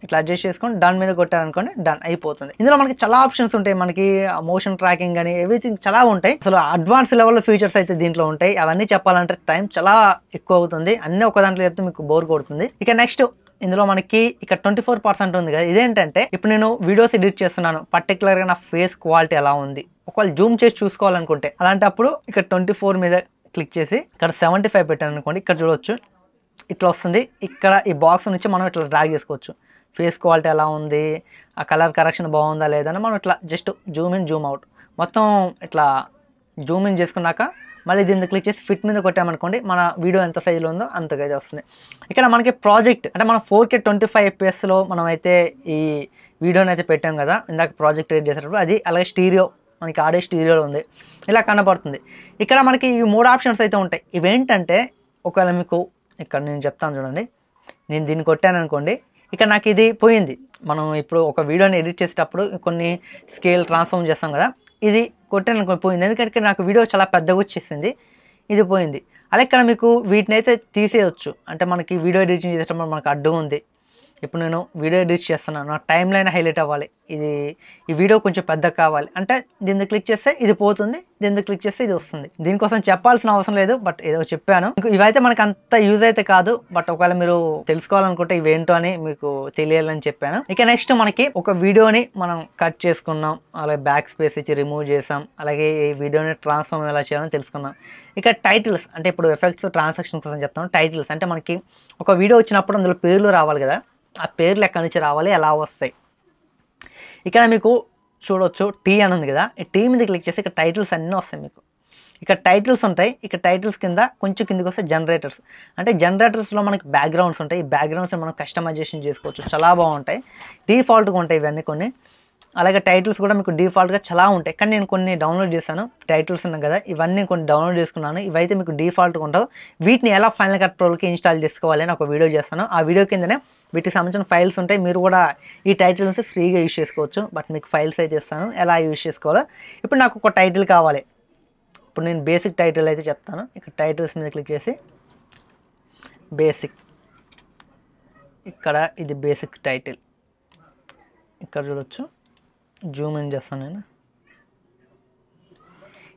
ఇట్లా అడ్జస్ట్ చేసుకొని డన్ మీద కొట్టారనుకోండి, డన్ అయిపోతుంది. ఇందులో మనకి చాలా ఆప్షన్స్ ఉంటాయి. మనకి మోషన్ ట్రాకింగ్ అని ఎవ్రీథింగ్ చాలా ఉంటాయి. అసలు అడ్వాన్స్ లెవెల్లో ఫీచర్స్ అయితే దీంట్లో ఉంటాయి. అవన్నీ చెప్పాలంటే టైం చాలా ఎక్కువ అవుతుంది. అన్నీ ఒక దాంట్లో చెప్తే మీకు బోర్ కొడుతుంది. ఇక నెక్స్ట్ ఇందులో మనకి ఇక్కడ 24% ఉంది కదా, ఇదేంటంటే ఇప్పుడు నేను వీడియోస్ ఎడిట్ చేస్తున్నాను, పర్టికులర్గా నా ఫేస్ క్వాలిటీ ఎలా ఉంది ఒకవేళ జూమ్ చేసి చూసుకోవాలనుకుంటే, అలాంటప్పుడు ఇక్కడ 24 మీద క్లిక్ చేసి ఇక్కడ 75 పెట్టాను అనుకోండి, ఇక్కడ చూడవచ్చు ఇట్లా వస్తుంది. ఇక్కడ ఈ బాక్స్ నుంచి మనం ఇట్లా డ్రాగ్ చేసుకోవచ్చు. ఫేస్ క్వాలిటీ ఎలా ఉంది, ఆ కలర్ కరెక్షన్ బాగుందా లేదని మనం ఇట్లా just Zoom in Zoom out మొత్తం ఇట్లా జూమ్ ఇన్ చేసుకున్నాక మళ్ళీ దీన్ని క్లిక్ చేసి ఫిట్ మీద కొట్టామనుకోండి, మన వీడియో ఎంత సైజులో ఉందో అంతగా అయితే వస్తుంది. ఇక్కడ మనకి ప్రాజెక్ట్ అంటే మనం 4K 25 fps మనం అయితే ఈ వీడియోని అయితే పెట్టాం కదా, ఇందాక ప్రాజెక్ట్ ఎడిట్ చేసేటప్పుడు అది. అలాగే స్టీరియో, మనకి ఆడియో స్టీరియోలో ఉంది, ఇలా కనబడుతుంది. ఇక్కడ మనకి ఈ 3 ఆప్షన్స్ అయితే ఉంటాయి. ఇవేంటంటే ఒకవేళ మీకు ఇక్కడ నేను చెప్తాను చూడండి, నేను దీన్ని కొట్టాను అనుకోండి, ఇక్కడ నాకు ఇది పోయింది. మనం ఇప్పుడు ఒక వీడియోని ఎడిట్ చేసేటప్పుడు కొన్ని స్కేల్ ట్రాన్స్ఫార్మ్ చేస్తాం కదా, ఇది కొట్టాను అనుకో పోయింది. ఎందుకంటే నాకు వీడియో చాలా పెద్దగా వచ్చేసింది, ఇది పోయింది. అలా ఇక్కడ మీకు వీటిని అయితే తీసేయచ్చు. అంటే మనకి వీడియో ఎడిటింగ్ చేసేటప్పుడు మనకు అడ్డు ఉంది. ఇప్పుడు నేను వీడియో ఎడిట్ చేస్తున్నాను, నా టైం లైన్ హైలైట్ అవ్వాలి, ఈ వీడియో కొంచెం పెద్దగా కావాలి అంటే దీన్ని క్లిక్ చేస్తే ఇది పోతుంది, దీన్ని క్లిక్ చేస్తే ఇది వస్తుంది. దీనికోసం చెప్పాల్సిన అవసరం లేదు, బట్ ఏదో చెప్పాను. ఇవైతే మనకు అంత యూజ్ అయితే కాదు, బట్ ఒకవేళ మీరు తెలుసుకోవాలనుకుంటే ఇవేంటో అని మీకు తెలియాలని చెప్పాను. ఇక నెక్స్ట్ మనకి ఒక వీడియోని మనం కట్ చేసుకున్నాం, అలాగే బ్యాక్ స్పేస్ ఇచ్చి రిమూవ్ చేసాం, అలాగే ఈ వీడియోని ట్రాన్స్ఫార్మ్ ఎలా చేయాలని తెలుసుకున్నాం. ఇక టైటిల్స్ అంటే ఇప్పుడు ఎఫెక్ట్స్ ట్రాన్సాక్షన్ కోసం చెప్తాను. టైటిల్స్ అంటే మనకి ఒక వీడియో వచ్చినప్పుడు అందులో పేర్లు రావాలి కదా, ఆ పేర్లు ఎక్కడి నుంచి రావాలి, ఎలా వస్తాయి. ఇక్కడ మీకు చూడొచ్చు టీ అని ఉంది కదా, ఈ టీ మీద క్లిక్ చేసి ఇక్కడ టైటిల్స్ అన్నీ వస్తాయి మీకు. ఇక్కడ టైటిల్స్ ఉంటాయి. ఇక్కడ టైటిల్స్ కింద కొంచెం కిందకి వస్తే జనరేటర్స్, అంటే జనరేటర్స్లో మనకి బ్యాక్గ్రౌండ్స్ ఉంటాయి. ఈ బ్యాక్గ్రౌండ్స్ మనం కస్టమైజేషన్ చేసుకోవచ్చు, చాలా బాగుంటాయి. డిఫాల్ట్గా ఉంటాయి ఇవన్నీ కొన్ని. అలాగే టైటిల్స్ కూడా మీకు డిఫాల్ట్గా చాలా ఉంటాయి, కానీ నేను కొన్ని డౌన్లోడ్ చేశాను. టైటిల్స్ ఉన్నాయి కదా, ఇవన్నీ కొన్ని డౌన్లోడ్ చేసుకున్నాను. ఇవైతే మీకు డిఫాల్ట్గా ఉండవు. వీటిని ఎలా ఫైనల్ కట్ ప్రోకి ఇన్స్టాల్ చేసుకోవాలి అని ఒక వీడియో చేస్తాను. ఆ వీడియో కిందనే వీటికి సంబంధించిన ఫైల్స్ ఉంటాయి. మీరు కూడా ఈ టైటిల్స్ ఫ్రీగా యూజ్ చేసుకోవచ్చు. బట్ మీకు ఫైల్స్ అయితే ఇస్తాను ఎలా యూజ్ చేసుకోవాలో. ఇప్పుడు నాకు ఒక టైటిల్ కావాలి. ఇప్పుడు నేను బేసిక్ టైటిల్ అయితే చెప్తాను. ఇక్కడ టైటిల్స్ మీద క్లిక్ చేసి బేసిక్, ఇక్కడ ఇది బేసిక్ టైటిల్, ఇక్కడ చూడొచ్చు. జూమ్ ఇన్ చేస్తాను నేను.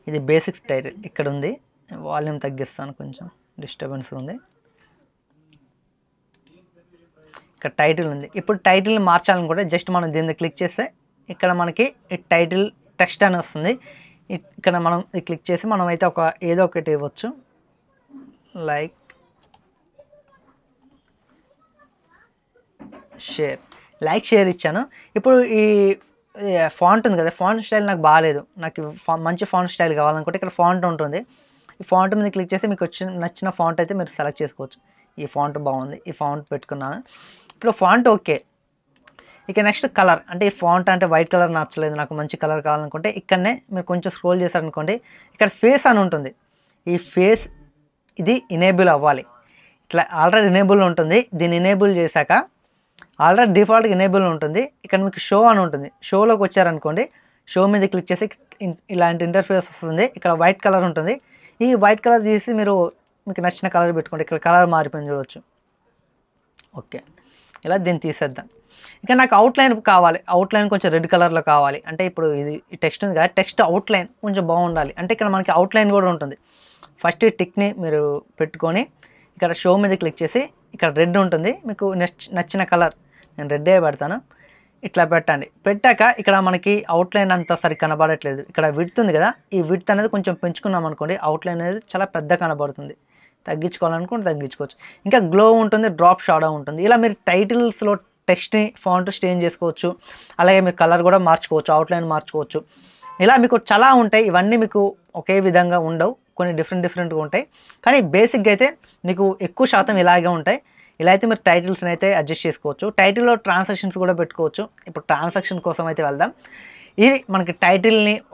ఇది బేసిక్స్ టైటిల్ ఇక్కడ ఉంది. వాల్యూమ్ తగ్గిస్తాను, కొంచెం డిస్టర్బెన్స్ ఉంది. ఇక్కడ టైటిల్ ఉంది. ఇప్పుడు టైటిల్ని మార్చాలనుకుంటే జస్ట్ మనం దీన్ని క్లిక్ చేస్తే ఇక్కడ మనకి ఈ టైటిల్ టెక్స్ట్ అని వస్తుంది. ఇక్కడ మనం క్లిక్ చేసి మనం అయితే ఏదో ఒకటి ఇవ్వచ్చు. లైక్ షేర్ ఇచ్చాను. ఇప్పుడు ఈ ఫాంట్ ఉంది కదా, ఫాంట్ స్టైల్ నాకు బాగాలేదు. నాకు మంచి ఫాంట్ స్టైల్ కావాలనుకుంటే ఇక్కడ ఫాంట్ ఉంటుంది. ఈ ఫాంట్ మీద క్లిక్ చేసి మీకు నచ్చిన ఫాంట్ అయితే మీరు సెలెక్ట్ చేసుకోవచ్చు. ఈ ఫాంట్ బాగుంది, ఈ ఫాంట్ పెట్టుకున్నాను. ఇప్పుడు ఫాంట్ ఓకే. ఇక నెక్స్ట్ కలర్, అంటే ఈ ఫాంట్ అంటే వైట్ కలర్ నచ్చలేదు, నాకు మంచి కలర్ కావాలనుకుంటే ఇక్కడనే మీరు కొంచెం స్క్రోల్ చేశారనుకోండి, ఇక్కడ ఫేస్ అని ఉంటుంది. ఈ ఫేస్ ఇది ఎనేబుల్ అవ్వాలి. ఇట్లా ఆల్రెడీ ఎనేబుల్ ఉంటుంది. దీన్ని ఎనేబుల్ చేశాక ఆల్రెడీ డిఫాల్ట్గా ఎనేబుల్ ఉంటుంది. ఇక్కడ మీకు షో అని ఉంటుంది. షోలోకి వచ్చారనుకోండి, షో మీద క్లిక్ చేసి ఇలాంటి ఇంటర్ఫేస్ వస్తుంది. ఇక్కడ వైట్ కలర్ ఉంటుంది. ఈ వైట్ కలర్ తీసి మీకు నచ్చిన కలర్ పెట్టుకోండి. ఇక్కడ కలర్ మారిపోయింది చూడవచ్చు. ఓకే, ఇలా దీన్ని తీసేద్దాం. ఇక నాకు అవుట్లైన్ కావాలి. అవుట్లైన్ కొంచెం రెడ్ కలర్లో కావాలి. అంటే ఇప్పుడు ఇది టెక్స్ట్ ఉంది కదా, టెక్స్ట్ అవుట్లైన్ కొంచెం బాగుండాలి. అంటే ఇక్కడ మనకి అవుట్లైన్ కూడా ఉంటుంది. ఫస్ట్ ఈ టిక్ని మీరు పెట్టుకొని ఇక్కడ షో మీద క్లిక్ చేసి ఇక్కడ రెడ్ ఉంటుంది. మీకు నచ్చిన కలర్, నేను రెడ్డే పెడతాను. ఇట్లా పెట్టండి. పెట్టాక ఇక్కడ మనకి అవుట్లైన్ అంతా సరిగ్గా కనబడట్లేదు. ఇక్కడ విడ్త్ ఉంది కదా, ఈ విడ్త్ అనేది కొంచెం పెంచుకున్నాం అనుకోండి, అవుట్లైన్ అనేది చాలా పెద్ద కనబడుతుంది. తగ్గించుకోవాలనుకుంటే తగ్గించుకోవచ్చు. ఇంకా గ్లో ఉంటుంది, డ్రాప్ షాడో ఉంటుంది. ఇలా మీరు టైటిల్స్లో టెక్స్ట్ని ఫాంట్ చేంజ్ చేసుకోవచ్చు. అలాగే మీరు కలర్ కూడా మార్చుకోవచ్చు, అవుట్లైన్ మార్చుకోవచ్చు. ఇలా మీకు చాలా ఉంటాయి. ఇవన్నీ మీకు ఒకే విధంగా ఉండవు, కొన్ని డిఫరెంట్గా ఉంటాయి. కానీ బేసిక్గా అయితే మీకు ఎక్కువ శాతం ఇలాగే ఉంటాయి. ఇలా అయితే మీరు టైటిల్స్ని అయితే అడ్జస్ట్ చేసుకోవచ్చు. టైటిల్లో ట్రాన్సాక్షన్స్ కూడా పెట్టుకోవచ్చు. ఇప్పుడు ట్రాన్సాక్షన్ కోసం అయితే వెళ్దాం. ఇది మనకి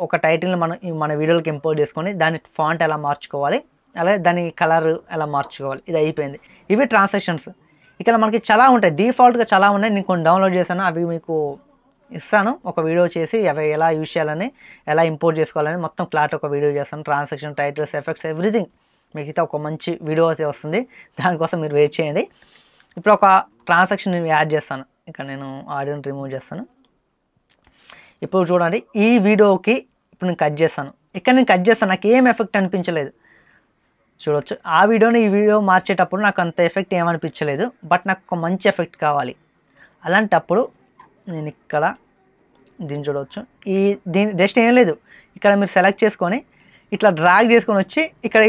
ఒక టైటిల్ని మన వీడియోకి ఇంపోర్ట్ చేసుకొని దాని ఫాంట్ ఎలా మార్చుకోవాలి, అలాగే దాని కలర్ ఎలా మార్చుకోవాలి, ఇది అయిపోయింది. ఇవి ట్రాన్సాక్షన్స్. ఇక్కడ మనకి చాలా ఉంటాయి, డిఫాల్ట్గా చాలా ఉన్నాయి. నేను కొన్ని డౌన్లోడ్ చేశాను, అవి మీకు ఇస్తాను. ఒక వీడియో చేసి అవి ఎలా యూజ్ చేయాలని, ఎలా ఇంపోర్ట్ చేసుకోవాలని మొత్తం క్లాట్ ఒక వీడియో చేస్తాను. ట్రాన్సాక్షన్, టైటిల్స్, ఎఫెక్ట్స్, ఎవ్రీథింగ్ మీకు ఒక మంచి వీడియో అయితే వస్తుంది. దానికోసం మీరు వెయిట్ చేయండి. ఇప్పుడు ఒక ట్రాన్సాక్షన్ నేను యాడ్ చేస్తాను. ఇక్కడ నేను ఆడియోని రిమూవ్ చేస్తాను. ఇప్పుడు చూడండి, ఈ వీడియోకి ఇప్పుడు నేను కట్ చేస్తాను. ఇక్కడ నేను కట్ చేస్తాను, నాకు ఏం ఎఫెక్ట్ అనిపించలేదు. చూడవచ్చు, ఆ వీడియోని ఈ వీడియో మార్చేటప్పుడు నాకు అంత ఎఫెక్ట్ ఏమనిపించలేదు. బట్ నాకు ఒక మంచి ఎఫెక్ట్ కావాలి. అలాంటప్పుడు నేను ఇక్కడ దీన్ని చూడవచ్చు. దీని జస్ట్ ఏం లేదు, ఇక్కడ మీరు సెలెక్ట్ చేసుకొని ఇట్లా డ్రాగ్ చేసుకొని వచ్చి ఇక్కడ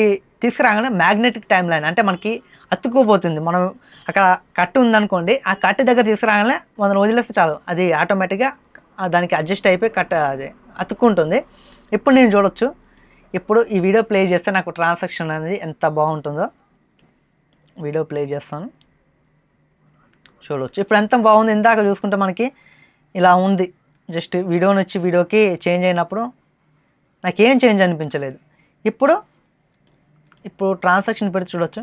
తీసుకురాగానే మ్యాగ్నెటిక్ టైమ్ లైన్, అంటే మనకి అతుక్కుపోతుంది. మనం అక్కడ కట్ ఉందనుకోండి, ఆ కట్ దగ్గర తీసుకురాగానే మనం వదిలేస్తే చాలు, అది ఆటోమేటిక్గా దానికి అడ్జస్ట్ అయిపోయి అది అతుక్కుంటుంది. ఇప్పుడు నేను చూడొచ్చు, ఇప్పుడు ఈ వీడియో ప్లే చేస్తే నాకు ట్రాన్సాక్షన్ అనేది ఎంత బాగుంటుందో. వీడియో ప్లే చేస్తాను, చూడవచ్చు. ఇప్పుడు ఎంత బాగుంది. ఇందాక చూసుకుంటే మనకి ఇలా ఉంది. జస్ట్ వీడియో నుంచి వీడియోకి చేంజ్ అయినప్పుడు నాకేం చేంజ్ అనిపించలేదు. ఇప్పుడు ట్రాన్సాక్షన్ పెట్టి చూడవచ్చు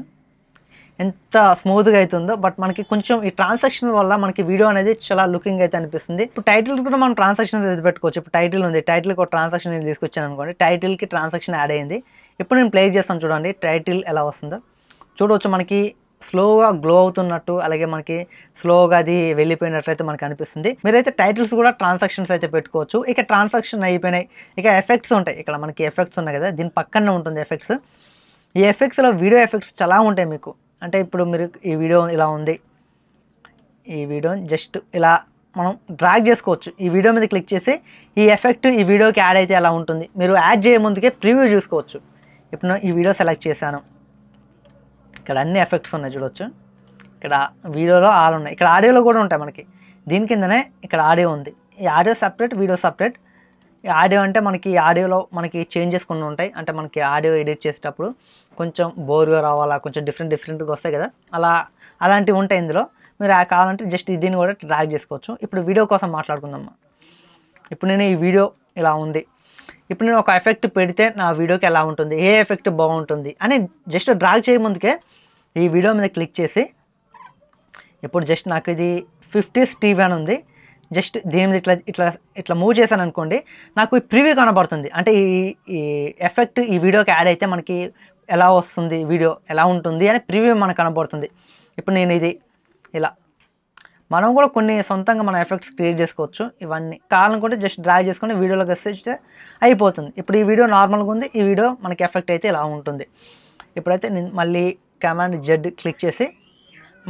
ఎంత స్మూత్గా అవుతుందో. బట్ మనకి కొంచెం ఈ ట్రాన్సాక్షన్ వల్ల మనకి వీడియో అనేది చాలా లుకింగ్ అయితే అనిపిస్తుంది. ఇప్పుడు టైటిల్ కూడా మనం ట్రాన్సాక్షన్ అయితే పెట్టుకోవచ్చు. ఇప్పుడు టైటిల్ ఉంది, టైటిల్కి ఒక ట్రాన్సాక్షన్ నేను తీసుకొచ్చాను అనుకోండి, టైటిల్కి ట్రాన్సాక్షన్ యాడ్ అయ్యింది. ఇప్పుడు నేను ప్లే చేస్తాను, చూడండి టైటిల్ ఎలా వస్తుందో. చూడవచ్చు, మనకి స్లోగా గ్లో అవుతున్నట్టు, అలాగే మనకి స్లోగా అది వెళ్ళిపోయినట్లయితే మనకు అనిపిస్తుంది. మీరైతే టైటిల్స్ కూడా ట్రాన్సాక్షన్స్ అయితే పెట్టుకోవచ్చు. ఇక ట్రాన్సాక్షన్ అయిపోయినాయి. ఇక ఎఫెక్ట్స్ ఉంటాయి. ఇక్కడ మనకి ఎఫెక్ట్స్ ఉన్నాయి కదా, దీని పక్కనే ఉంటుంది ఎఫెక్ట్స్. ఈ ఎఫెక్ట్స్లో వీడియో ఎఫెక్ట్స్ చాలా ఉంటాయి మీకు. అంటే ఇప్పుడు మీరు ఈ వీడియో ఇలా ఉంది, ఈ వీడియోని జస్ట్ ఇలా మనం డ్రాగ్ చేసుకోవచ్చు. ఈ వీడియో మీద క్లిక్ చేసి ఈ ఎఫెక్ట్ ఈ వీడియోకి యాడ్ అయితే ఎలా ఉంటుంది, మీరు యాడ్ చేయ ముందుకే ప్రివ్యూ చూసుకోవచ్చు. ఇప్పుడు ఈ వీడియో సెలెక్ట్ చేశాను, ఇక్కడ అన్ని ఎఫెక్ట్స్ ఉన్నాయి చూడవచ్చు. ఇక్కడ వీడియోలో ఆల్ ఉన్నాయి, ఇక్కడ ఆడియోలో కూడా ఉంటాయి మనకి. దీని కిందనే ఇక్కడ ఆడియో ఉంది. ఈ audio separate, video separate. Audio అంటే మనకి ఆడియోలో మనకి చేంజెస్ కొన్ని ఉంటాయి. అంటే మనకి ఆడియో ఎడిట్ చేసేటప్పుడు కొంచెం బోర్గా రావాలా, కొంచెం డిఫరెంట్గా వస్తాయి కదా, అలాంటివి ఉంటాయి ఇందులో. మీరు కావాలంటే జస్ట్ దీన్ని కూడా డ్రాగ్ చేసుకోవచ్చు. ఇప్పుడు వీడియో కోసం మాట్లాడుకుందాం. ఇప్పుడు నేను ఈ వీడియో ఇలా ఉంది. ఇప్పుడు నేను ఒక ఎఫెక్ట్ పెడితే నా వీడియోకి ఎలా ఉంటుంది, ఏ ఎఫెక్ట్ బాగుంటుంది అని జస్ట్ డ్రాగ్ చేయముందుకే ఈ వీడియో మీద క్లిక్ చేసి, ఇప్పుడు జస్ట్ నాకు ఇది 50s టీవీ అని ఉంది. జస్ట్ దీని మీద ఇట్లా మూవ్ చేశాను అనుకోండి, నాకు ఈ ప్రివ్యూ కనబడుతుంది. అంటే ఈ ఎఫెక్ట్ ఈ వీడియోకి యాడ్ అయితే మనకి ఎలా వస్తుంది, వీడియో ఎలా ఉంటుంది అని ప్రివ్యూ మనకు కనబడుతుంది. ఇప్పుడు నేను ఇది ఇలా, మనం కూడా కొన్ని సొంతంగా మన ఎఫెక్ట్స్ క్రియేట్ చేసుకోవచ్చు. ఇవన్నీ కావాలనుకుంటే జస్ట్ డ్రాగ్ చేసుకొని వీడియోలోకి వస్తే అయిపోతుంది. ఇప్పుడు ఈ వీడియో నార్మల్గా ఉంది, ఈ వీడియో మనకి ఎఫెక్ట్ అయితే ఇలా ఉంటుంది. ఇప్పుడైతే నేను మళ్ళీ కమాండ్ జెడ్ క్లిక్ చేసి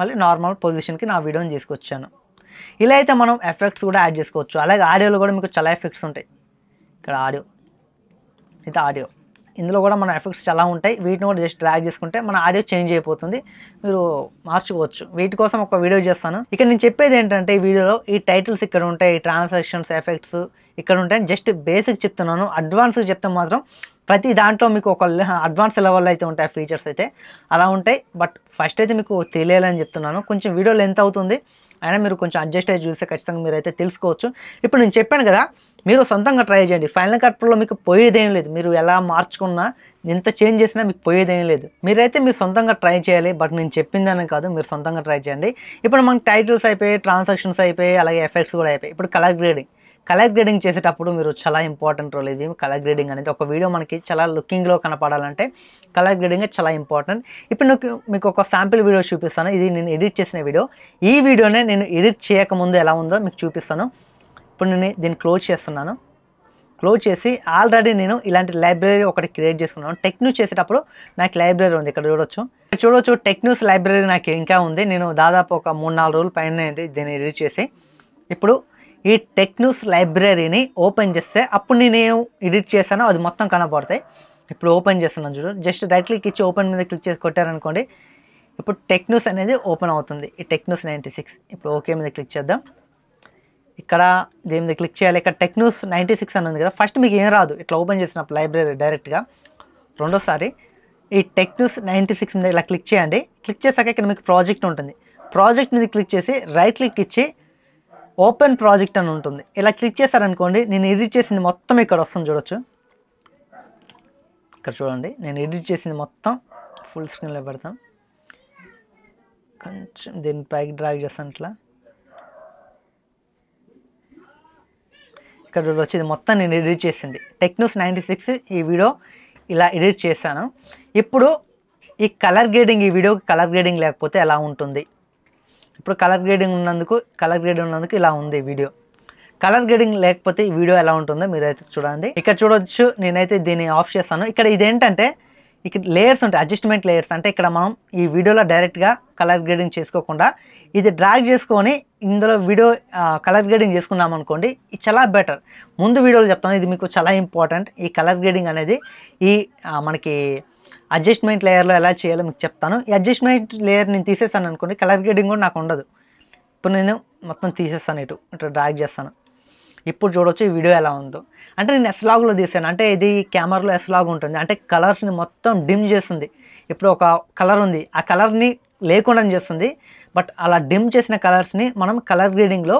మళ్ళీ నార్మల్ పొజిషన్కి నా వీడియోని తీసుకొచ్చాను. ఇలా అయితే మనం ఎఫెక్ట్స్ కూడా యాడ్ చేసుకోవచ్చు. అలాగే ఆడియోలో కూడా మీకు చాలా ఎఫెక్ట్స్ ఉంటాయి. ఇక్కడ ఆడియో, ఇది ఆడియో, ఇందులో కూడా మన ఎఫెక్ట్స్ చాలా ఉంటాయి. వీటిని కూడా జస్ట్ డ్రాగ్ చేసుకుంటే మన ఆడియో చేంజ్ అయిపోతుంది, మీరు మార్చుకోవచ్చు. వీటి కోసం ఒక వీడియో చేస్తాను. ఇక నేను చెప్పేది ఏంటంటే, ఈ వీడియోలో ఈ టైటిల్స్ ఇక్కడ ఉంటాయి, ట్రాన్సాక్షన్స్, ఎఫెక్ట్స్ ఇక్కడ ఉంటాయి. జస్ట్ బేసిక్ చెప్తున్నాను. అడ్వాన్స్గా చెప్తే మాత్రం ప్రతి దాంట్లో మీకు ఒక అడ్వాన్స్ లెవెల్ అయితే ఉంటాయి, ఫీచర్స్ అయితే అలా ఉంటాయి. బట్ ఫస్ట్ అయితే మీకు తెలియాలని చెప్తున్నాను. కొంచెం వీడియో లెంత్ అవుతుంది, అయినా మీరు కొంచెం అడ్జస్ట్ అయ్యి చూస్తే ఖచ్చితంగా మీరు అయితే తెలుసుకోవచ్చు. ఇప్పుడు నేను చెప్పాను కదా, మీరు సొంతంగా ట్రై చేయండి. ఫైనల్ కట్ ప్రోలో మీకు పోయేదేం లేదు. మీరు ఎలా మార్చుకున్నా, ఎంత చేంజ్ చేసినా మీకు పోయేదేం లేదు. మీరైతే మీరు సొంతంగా ట్రై చేయాలి. బట్ నేను చెప్పిందని కాదు, మీరు సొంతంగా ట్రై చేయండి. ఇప్పుడు మనకి టైటిల్స్ అయిపోయి, ట్రాన్సాక్షన్స్ అయిపోయి, అలాగే ఎఫెక్ట్స్ కూడా అయిపోయి. ఇప్పుడు కలర్ గ్రేడింగ్ చేసేటప్పుడు మీరు చాలా ఇంపార్టెంట్ రోల్ ఇది. కలర్ గ్రేడింగ్ అనేది ఒక వీడియో మనకి చాలా లుకింగ్లో కనపడాలంటే కలర్ గ్రేడింగ్ చాలా ఇంపార్టెంట్. ఇప్పుడు మీకు ఒక శాంపిల్ వీడియో చూపిస్తాను. ఇది నేను ఎడిట్ చేసిన వీడియో. ఈ వీడియోనే నేను ఎడిట్ చేయకముందు ఎలా ఉందో మీకు చూపిస్తాను. ఇప్పుడు నేను దీన్ని క్లోజ్ చేస్తున్నాను. క్లోజ్ చేసి ఆల్రెడీ నేను ఇలాంటి లైబ్రరీ ఒకటి క్రియేట్ చేసుకున్నాను. టెక్న్యూస్ చేసేటప్పుడు నాకు లైబ్రరీ ఉంది, ఇక్కడ చూడొచ్చు. టెక్న్యూస్ లైబ్రరీ నాకు ఇంకా ఉంది. నేను దాదాపు ఒక 3-4 రోజుల పైన దీన్ని ఎడిట్ చేసి, ఇప్పుడు ఈ టెక్న్యూస్ లైబ్రరీని ఓపెన్ చేస్తే అప్పుడు నేను ఎడిట్ చేశానో అది మొత్తం కనబడతాయి. ఇప్పుడు ఓపెన్ చేస్తున్నాను చూడు. జస్ట్ రైట్ క్లిక్ ఇచ్చి ఓపెన్ మీద క్లిక్ చేసి కొట్టారనుకోండి, ఇప్పుడు టెక్న్యూస్ అనేది ఓపెన్ అవుతుంది. ఈ టెక్న్యూస్ 96. ఇప్పుడు ఓకే మీద క్లిక్ చేద్దాం. ఇక్కడ దీని మీద క్లిక్ చేయాలి. ఇక్కడ టెక్న్యూస్ 96 అని ఉంది కదా. ఫస్ట్ మీకు ఏం రాదు ఇట్లా ఓపెన్ చేసినప్పుడు లైబ్రరీ డైరెక్ట్గా. రెండోసారి ఈ టెక్న్యూస్ 96 మీద ఇలా క్లిక్ చేయండి. క్లిక్ చేశాక ఇక్కడ మీకు ప్రాజెక్ట్ ఉంటుంది. ప్రాజెక్ట్ మీద క్లిక్ చేసి రైట్ క్లిక్ ఇచ్చి ఓపెన్ ప్రాజెక్ట్ అని ఉంటుంది. ఇలా క్లిక్ చేశారనుకోండి, నేను ఎడిట్ చేసింది మొత్తం ఇక్కడ వస్తుంది చూడొచ్చు. ఇక్కడ చూడండి, నేను ఎడిట్ చేసింది మొత్తం ఫుల్ స్క్రీన్లో పెడతాను. కొంచెం దీన్ని పైకి డ్రాగ్ చేస్తాను ఇట్లా. ఇక్కడ చూడవచ్చు, ఇది మొత్తం నేను ఎడిట్ చేసింది. టెక్న్యూస్ 96 ఈ వీడియో ఇలా ఎడిట్ చేశాను. ఇప్పుడు ఈ కలర్ గ్రేడింగ్, ఈ వీడియోకి కలర్ గ్రేడింగ్ లేకపోతే ఎలా ఉంటుంది? ఇప్పుడు కలర్ గ్రేడింగ్ ఉన్నందుకు ఇలా ఉంది వీడియో. కలర్ గ్రేడింగ్ లేకపోతే ఈ వీడియో ఎలా ఉంటుందో మీరైతే చూడండి. ఇక్కడ చూడొచ్చు, నేనైతే దీన్ని ఆఫ్ చేస్తాను. ఇక్కడ ఇదేంటంటే, ఇక్కడ లేయర్స్ ఉంటాయి, అడ్జస్ట్మెంట్ లేయర్స్. అంటే ఇక్కడ మనం ఈ వీడియోలో డైరెక్ట్గా కలర్ గ్రేడింగ్ చేసుకోకుండా ఇది డ్రాగ్ చేసుకొని ఇందులో వీడియో కలర్ గ్రేడింగ్ చేసుకున్నాం అనుకోండి, ఇది చాలా బెటర్. ముందు వీడియోలో చెప్తాను, ఇది మీకు చాలా ఇంపార్టెంట్. ఈ కలర్ గ్రేడింగ్ అనేది ఈ మనకి అడ్జస్ట్మెంట్ లేయర్లో ఎలా చేయాలో మీకు చెప్తాను. ఈ అడ్జస్ట్మెంట్ లేయర్ నేను తీసేస్తాను అనుకోండి, కలర్ గ్రేడింగ్ కూడా నాకు ఉండదు. ఇప్పుడు నేను మొత్తం తీసేస్తాను, ఇట్లా డ్రాగ్ చేస్తాను. ఇప్పుడు చూడవచ్చు ఈ వీడియో ఎలా ఉందో. అంటే నేను ఎస్లాగ్లో తీసాను, అంటే ఇది కెమెరాలో ఎస్లాగ్ ఉంటుంది, అంటే కలర్స్ని మొత్తం డిమ్ చేస్తుంది. ఇప్పుడు ఒక కలర్ ఉంది, ఆ కలర్ని లేకుండా చేస్తుంది. బట్ అలా డిమ్ చేసిన కలర్స్ని మనం కలర్ గ్రేడింగ్లో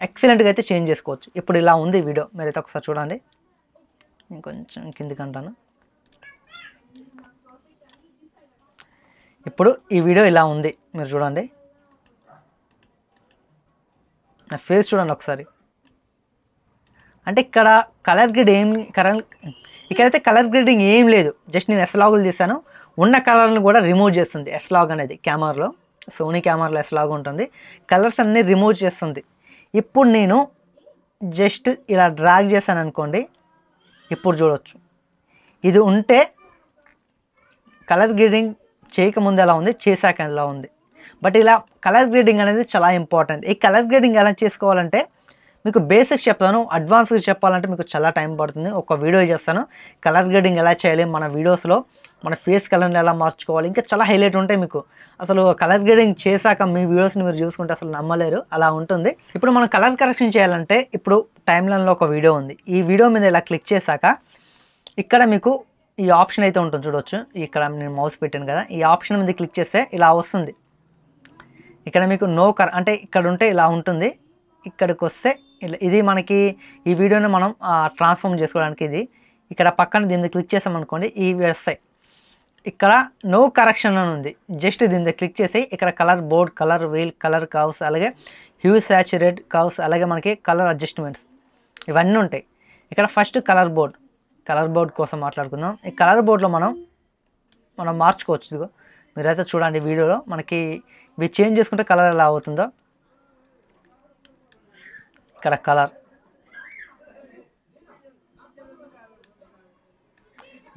ఎక్సలెంట్గా అయితే చేంజ్ చేసుకోవచ్చు. ఇప్పుడు ఇలా ఉంది వీడియో, మీరైతే ఒకసారి చూడండి. నేను కొంచెం కిందికి అంటాను. ఇప్పుడు ఈ వీడియో ఇలా ఉంది, మీరు చూడండి. నా ఫేస్ చూడండి ఒకసారి. అంటే ఇక్కడ కలర్ గ్రేడ్ ఇక్కడైతే కలర్ గ్రేడింగ్ ఏం లేదు. జస్ట్ నేను ఎస్లాగులు తీసాను, ఉన్న కలర్ని కూడా రిమూవ్ చేస్తుంది. ఎస్లాగ్ అనేది కెమెరాలో, సోనీ కెమెరాలో ఎస్లాగ్ ఉంటుంది, కలర్స్ అన్నీ రిమూవ్ చేస్తుంది. ఇప్పుడు నేను జస్ట్ ఇలా డ్రాగ్ చేశాను అనుకోండి, ఇప్పుడు చూడవచ్చు ఇది ఉంటే కలర్ గ్రేడింగ్ చేయకముందు ఎలా ఉంది, చేశాక ఎలా ఉంది. బట్ ఇలా కలర్ గ్రేడింగ్ అనేది చాలా ఇంపార్టెంట్. ఈ కలర్ గ్రేడింగ్ ఎలా చేసుకోవాలంటే మీకు బేసిక్స్ చెప్తాను, అడ్వాన్స్గా చెప్పాలంటే మీకు చాలా టైం పడుతుంది. ఒక వీడియో చేస్తాను కలర్ గ్రేడింగ్ ఎలా చేయాలి. మన వీడియోస్లో మన ఫేస్ కలర్ని ఎలా మార్చుకోవాలి, ఇంకా చాలా హైలైట్ ఉంటాయి మీకు. అసలు కలర్ గ్రేడింగ్ చేశాక మీ వీడియోస్ని మీరు చూసుకుంటే అసలు నమ్మలేరు, అలా ఉంటుంది. ఇప్పుడు మనం కలర్ కరెక్షన్ చేయాలంటే ఇప్పుడు టైమ్ లైన్లో ఒక వీడియో ఉంది. ఈ వీడియో మీద ఇలా క్లిక్ చేశాక ఇక్కడ మీకు ఈ ఆప్షన్ అయితే ఉంటుంది చూడవచ్చు. ఇక్కడ నేను మౌస్ పెట్టాను కదా, ఈ ఆప్షన్ మీద క్లిక్ చేస్తే ఇలా వస్తుంది. ఇక్కడ మీకు అంటే ఇక్కడ ఉంటే ఇలా ఉంటుంది. ఇక్కడికి వస్తే ఇది మనకి ఈ వీడియోని మనం ట్రాన్స్ఫార్మ్ చేసుకోవడానికి ఇది ఇక్కడ పక్కన దీన్ని క్లిక్ చేసామనుకోండి ఇవి వస్తాయి. ఇక్కడ నో కరెక్షన్ అని ఉంది. జస్ట్ దీన్ని క్లిక్ చేసి ఇక్కడ colour board, colour wheel, colour curves, అలాగే హ్యూ సాచురేట్ కర్వ్స్, అలాగే మనకి కలర్ అడ్జస్ట్మెంట్స్ ఇవన్నీ ఉంటాయి. ఇక్కడ ఫస్ట్ కలర్ బోర్డ్ కోసం మాట్లాడుకుందాం. ఈ కలర్ బోర్డ్లో మనం మార్చుకోవచ్చు. ఇదిగో మీరైతే చూడండి వీడియోలో మనకి ఇవి చేంజ్ చేసుకుంటే కలర్ ఎలా అవుతుందో. ఇక్కడ కలర్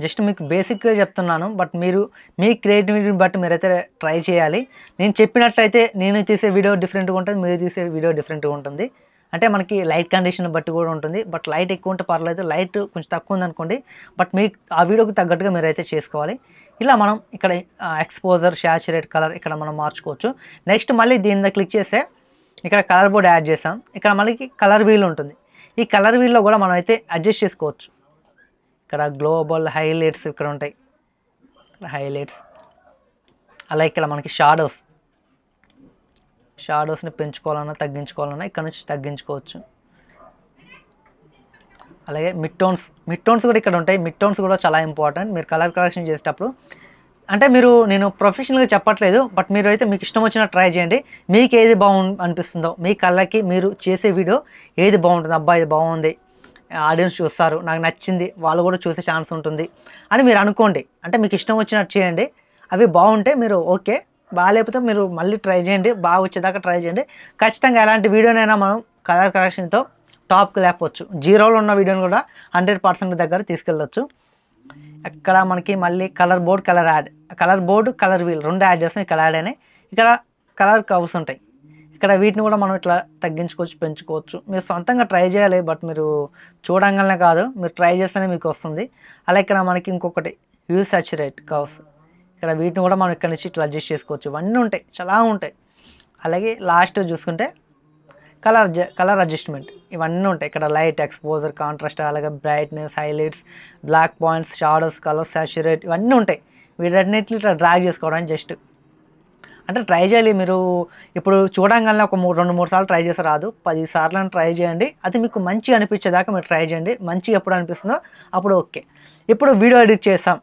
జస్ట్ మీకు బేసిక్గా చెప్తున్నాను, బట్ మీరు మీ క్రియేటివిటీని బట్టి మీరైతే ట్రై చేయాలి. నేను చెప్పినట్లయితే నేను తీసే వీడియో డిఫరెంట్గా ఉంటుంది, మీరు తీసే వీడియో డిఫరెంట్గా ఉంటుంది. అంటే మనకి లైట్ కండిషన్ బట్టి కూడా ఉంటుంది. బట్ లైట్ ఎక్కువ ఉంటే పర్లేదు, లైట్ కొంచెం తక్కువ ఉందనుకోండి, బట్ మీకు ఆ వీడియోకి తగ్గట్టుగా మీరైతే చేసుకోవాలి. ఇలా మనం ఇక్కడ ఎక్స్పోజర్, శాచురేట్, కలర్ ఇక్కడ మనం మార్చుకోవచ్చు. నెక్స్ట్ మళ్ళీ దీని మీద క్లిక్ చేస్తే ఇక్కడ కలర్ బోర్డ్ యాడ్ చేస్తాం. ఇక్కడ మళ్ళీ కలర్ వీల్ ఉంటుంది. ఈ కలర్ వీల్లో కూడా మనం అయితే అడ్జస్ట్ చేసుకోవచ్చు. ఇక్కడ గ్లోబల్ హైలైట్స్ ఇక్కడ ఉంటాయి, హైలైట్స్. అలా ఇక్కడ మనకి షాడోస్ని పెంచుకోవాలన్నా తగ్గించుకోవాలన్నా ఇక్కడ నుంచి తగ్గించుకోవచ్చు. అలాగే మిడ్ టోన్స్ కూడా ఇక్కడ ఉంటాయి. మిడ్ టోన్స్ కూడా చాలా ఇంపార్టెంట్ మీరు కలర్ కరెక్షన్ చేసేటప్పుడు. అంటే నేను ప్రొఫెషనల్గా చెప్పట్లేదు, బట్ మీరు అయితే మీకు ఇష్టం వచ్చిన ట్రై చేయండి. మీకు ఏది అనిపిస్తుందో, మీ కళ్ళకి మీరు చేసే వీడియో ఏది బాగుంటుందో, అబ్బాయి ఇది బాగుంది, ఆడియన్స్ చూస్తారు, నాకు నచ్చింది, వాళ్ళు కూడా చూసే ఛాన్స్ ఉంటుంది అని మీరు అనుకోండి. అంటే మీకు ఇష్టం వచ్చినట్టు చేయండి. అవి బాగుంటే మీరు ఓకే, బాగాలేకపోతే మీరు మళ్ళీ ట్రై చేయండి, బాగా వచ్చేదాకా ట్రై చేయండి. ఖచ్చితంగా ఎలాంటి వీడియోనైనా మనం కలర్ కరెక్షన్తో టాప్కి లేకపోవచ్చు. జీరోలో ఉన్న వీడియోని కూడా 100% దగ్గర తీసుకెళ్ళవచ్చు. ఇక్కడ మనకి మళ్ళీ కలర్ బోర్డ్, కలర్ వీల్ రెండు యాడ్ చేస్తాం. ఇక్కడ యాడ్ అయినాయి. ఇక్కడ కలర్ కర్వ్స్ ఉంటాయి. ఇక్కడ వీటిని కూడా మనం ఇట్లా తగ్గించుకోవచ్చు, పెంచుకోవచ్చు. మీరు సొంతంగా ట్రై చేయాలి, బట్ మీరు చూడంగానే కాదు, మీరు ట్రై చేస్తేనే మీకు వస్తుంది. అలా ఇక్కడ మనకి ఇంకొకటి హ్యూ సాచురేట్ కర్వ్స్, ఇక్కడ వీటిని కూడా మనం ఇక్కడ నుంచి ఇట్లా అడ్జస్ట్ చేసుకోవచ్చు. ఇవన్నీ ఉంటాయి, చాలా ఉంటాయి. అలాగే లాస్ట్ చూసుకుంటే కలర్ అడ్జస్ట్మెంట్ ఇవన్నీ ఉంటాయి. ఇక్కడ లైట్, ఎక్స్పోజర్, కాంట్రాస్ట్, అలాగే brightness, highlights, black points, shadows, colour saturate ఇవన్నీ ఉంటాయి. వీటన్నిటిని ఇట్లా డ్రాగ్ చేసుకోవడానికి జస్ట్ అంటే ట్రై చేయాలి. మీరు ఇప్పుడు చూడంగానే ఒక 2-3 సార్లు ట్రై చేసి రాదు, 10 సార్లు ట్రై చేయండి. అది మీకు మంచిగా అనిపించేదాకా మీరు ట్రై చేయండి. మంచిగా ఎప్పుడు అనిపిస్తుందో అప్పుడు ఓకే. ఇప్పుడు వీడియో ఎడిట్ చేస్తాం,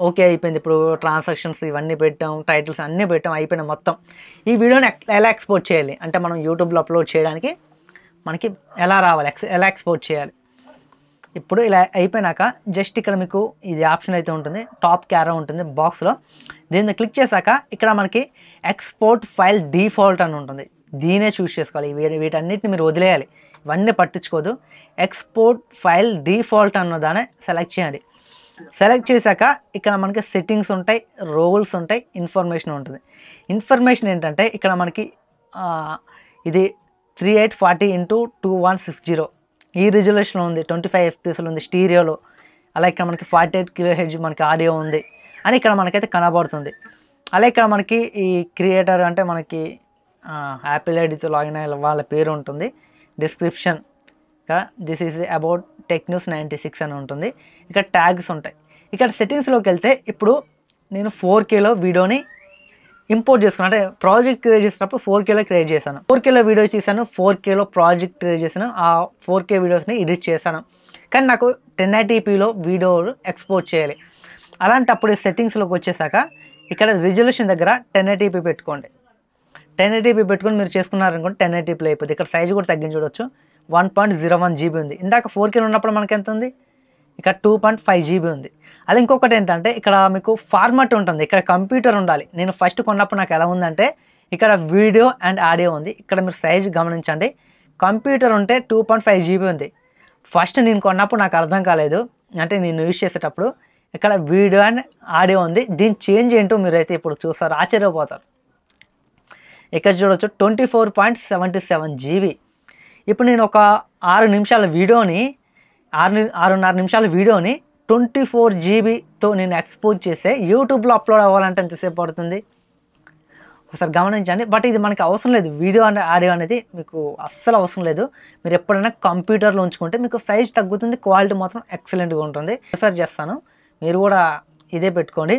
ఓకే అయిపోయింది. ఇప్పుడు ట్రాన్సాక్షన్స్ ఇవన్నీ పెట్టాం, టైటిల్స్ అన్నీ పెట్టాం, అయిపోయిన మొత్తం. ఈ వీడియోని ఎలా ఎక్స్పోర్ట్ చేయాలి అంటే మనం యూట్యూబ్లో అప్లోడ్ చేయడానికి మనకి ఎలా రావాలి, ఎలా ఎక్స్పోర్ట్ చేయాలి. ఇప్పుడు ఇలా అయిపోయినాక జస్ట్ ఇక్కడ మీకు ఇది ఆప్షన్ అయితే ఉంటుంది, టాప్ క్యారో ఉంటుంది బాక్స్లో. దీన్ని క్లిక్ చేశాక ఇక్కడ మనకి ఎక్స్పోర్ట్ ఫైల్ డిఫాల్ట్ అని ఉంటుంది. దీనే చూస్ చేసుకోవాలి. వీటన్నిటిని మీరు వదిలేయాలి, ఇవన్నీ పట్టించుకోదు. ఎక్స్పోర్ట్ ఫైల్ డిఫాల్ట్ అన్న దాన్ని సెలెక్ట్ చేయండి. సెలెక్ట్ చేశాక ఇక్కడ మనకి సెట్టింగ్స్ ఉంటాయి, రోల్స్ ఉంటాయి, ఇన్ఫర్మేషన్ ఉంటుంది. ఇన్ఫర్మేషన్ ఏంటంటే ఇక్కడ మనకి ఇది 3840x2160 ఈ రిజల్యూషన్ ఉంది, 25 FPS ఉంది స్టీరియోలో. అలా ఇక్కడ మనకి 48 kHz మనకి ఆడియో ఉంది అని ఇక్కడ మనకైతే కనబడుతుంది. అలా ఇక్కడ మనకి ఈ క్రియేటర్ అంటే మనకి యాపిల్ ఐడితో లాగిన్ అయ్యే వాళ్ళ పేరు ఉంటుంది. డిస్క్రిప్షన్ ఇక్కడ this is about tech news 96 అని ఉంటుంది. ఇక్కడ ట్యాగ్స్ ఉంటాయి. ఇక్కడ సెట్టింగ్స్లోకి వెళ్తే ఇప్పుడు నేను 4Kలో వీడియోని ఇంపోర్ట్ చేసుకున్నాను. అంటే ప్రాజెక్ట్ క్రియేట్ చేసినప్పుడు 4Kలో క్రియేట్ చేశాను. 4Kలో వీడియో చేశాను, 4Kలో ప్రాజెక్ట్ క్రియేట్ చేశాను. ఆ 4K వీడియోస్ని ఎడిట్ చేశాను. కానీ నాకు 1080pలో వీడియో ఎక్స్పోర్ట్ చేయాలి. అలాంటప్పుడు సెట్టింగ్స్లోకి వచ్చేసాక ఇక్కడ రిజల్యూషన్ దగ్గర 1080p పెట్టుకోండి. 1080p పెట్టుకొని మీరు చేసుకున్నారనుకోండి 1080pలో అయిపోతుంది. ఇక్కడ సైజు కూడా తగ్గించవచ్చు. 1.01 GB ఉంది. ఇందాక 4K ఉన్నప్పుడు మనకి ఎంత ఉంది, ఇక్కడ 2.5 GB ఉంది. అలా ఇంకొకటి ఏంటంటే ఇక్కడ మీకు ఫార్మాట్ ఉంటుంది. ఇక్కడ కంప్యూటర్ ఉండాలి. నేను ఫస్ట్ కొన్నప్పుడు నాకు ఎలా ఉందంటే ఇక్కడ వీడియో అండ్ ఆడియో ఉంది. ఇక్కడ మీరు సైజు గమనించండి. కంప్యూటర్ ఉంటే 2.5 GB ఉంది. ఫస్ట్ నేను కొన్నప్పుడు నాకు అర్థం కాలేదు, అంటే నేను యూజ్ చేసేటప్పుడు ఇక్కడ వీడియో అండ్ ఆడియో ఉంది. దీని చేంజ్ ఏంటో మీరైతే ఇప్పుడు చూస్తారు, ఆశ్చర్యపోతారు. ఇక్కడ చూడవచ్చు 24.77 GB. ఇప్పుడు నేను ఒక 6 నిమిషాల వీడియోని 6.5 నిమిషాల వీడియోని 24 GB నేను ఎక్స్పోర్ట్ చేస్తే యూట్యూబ్లో అప్లోడ్ అవ్వాలంటే ఎంతసేపు పడుతుంది ఒకసారి గమనించండి. బట్ ఇది మనకి అవసరం లేదు, వీడియో ఆడియో అనేది మీకు అస్సలు అవసరం లేదు. మీరు ఎప్పుడైనా కంప్యూటర్లో ఉంచుకుంటే మీకు సైజ్ తగ్గుతుంది, క్వాలిటీ మాత్రం ఎక్సలెంట్గా ఉంటుంది. ప్రిఫర్ చేస్తాను, మీరు కూడా ఇదే పెట్టుకోండి.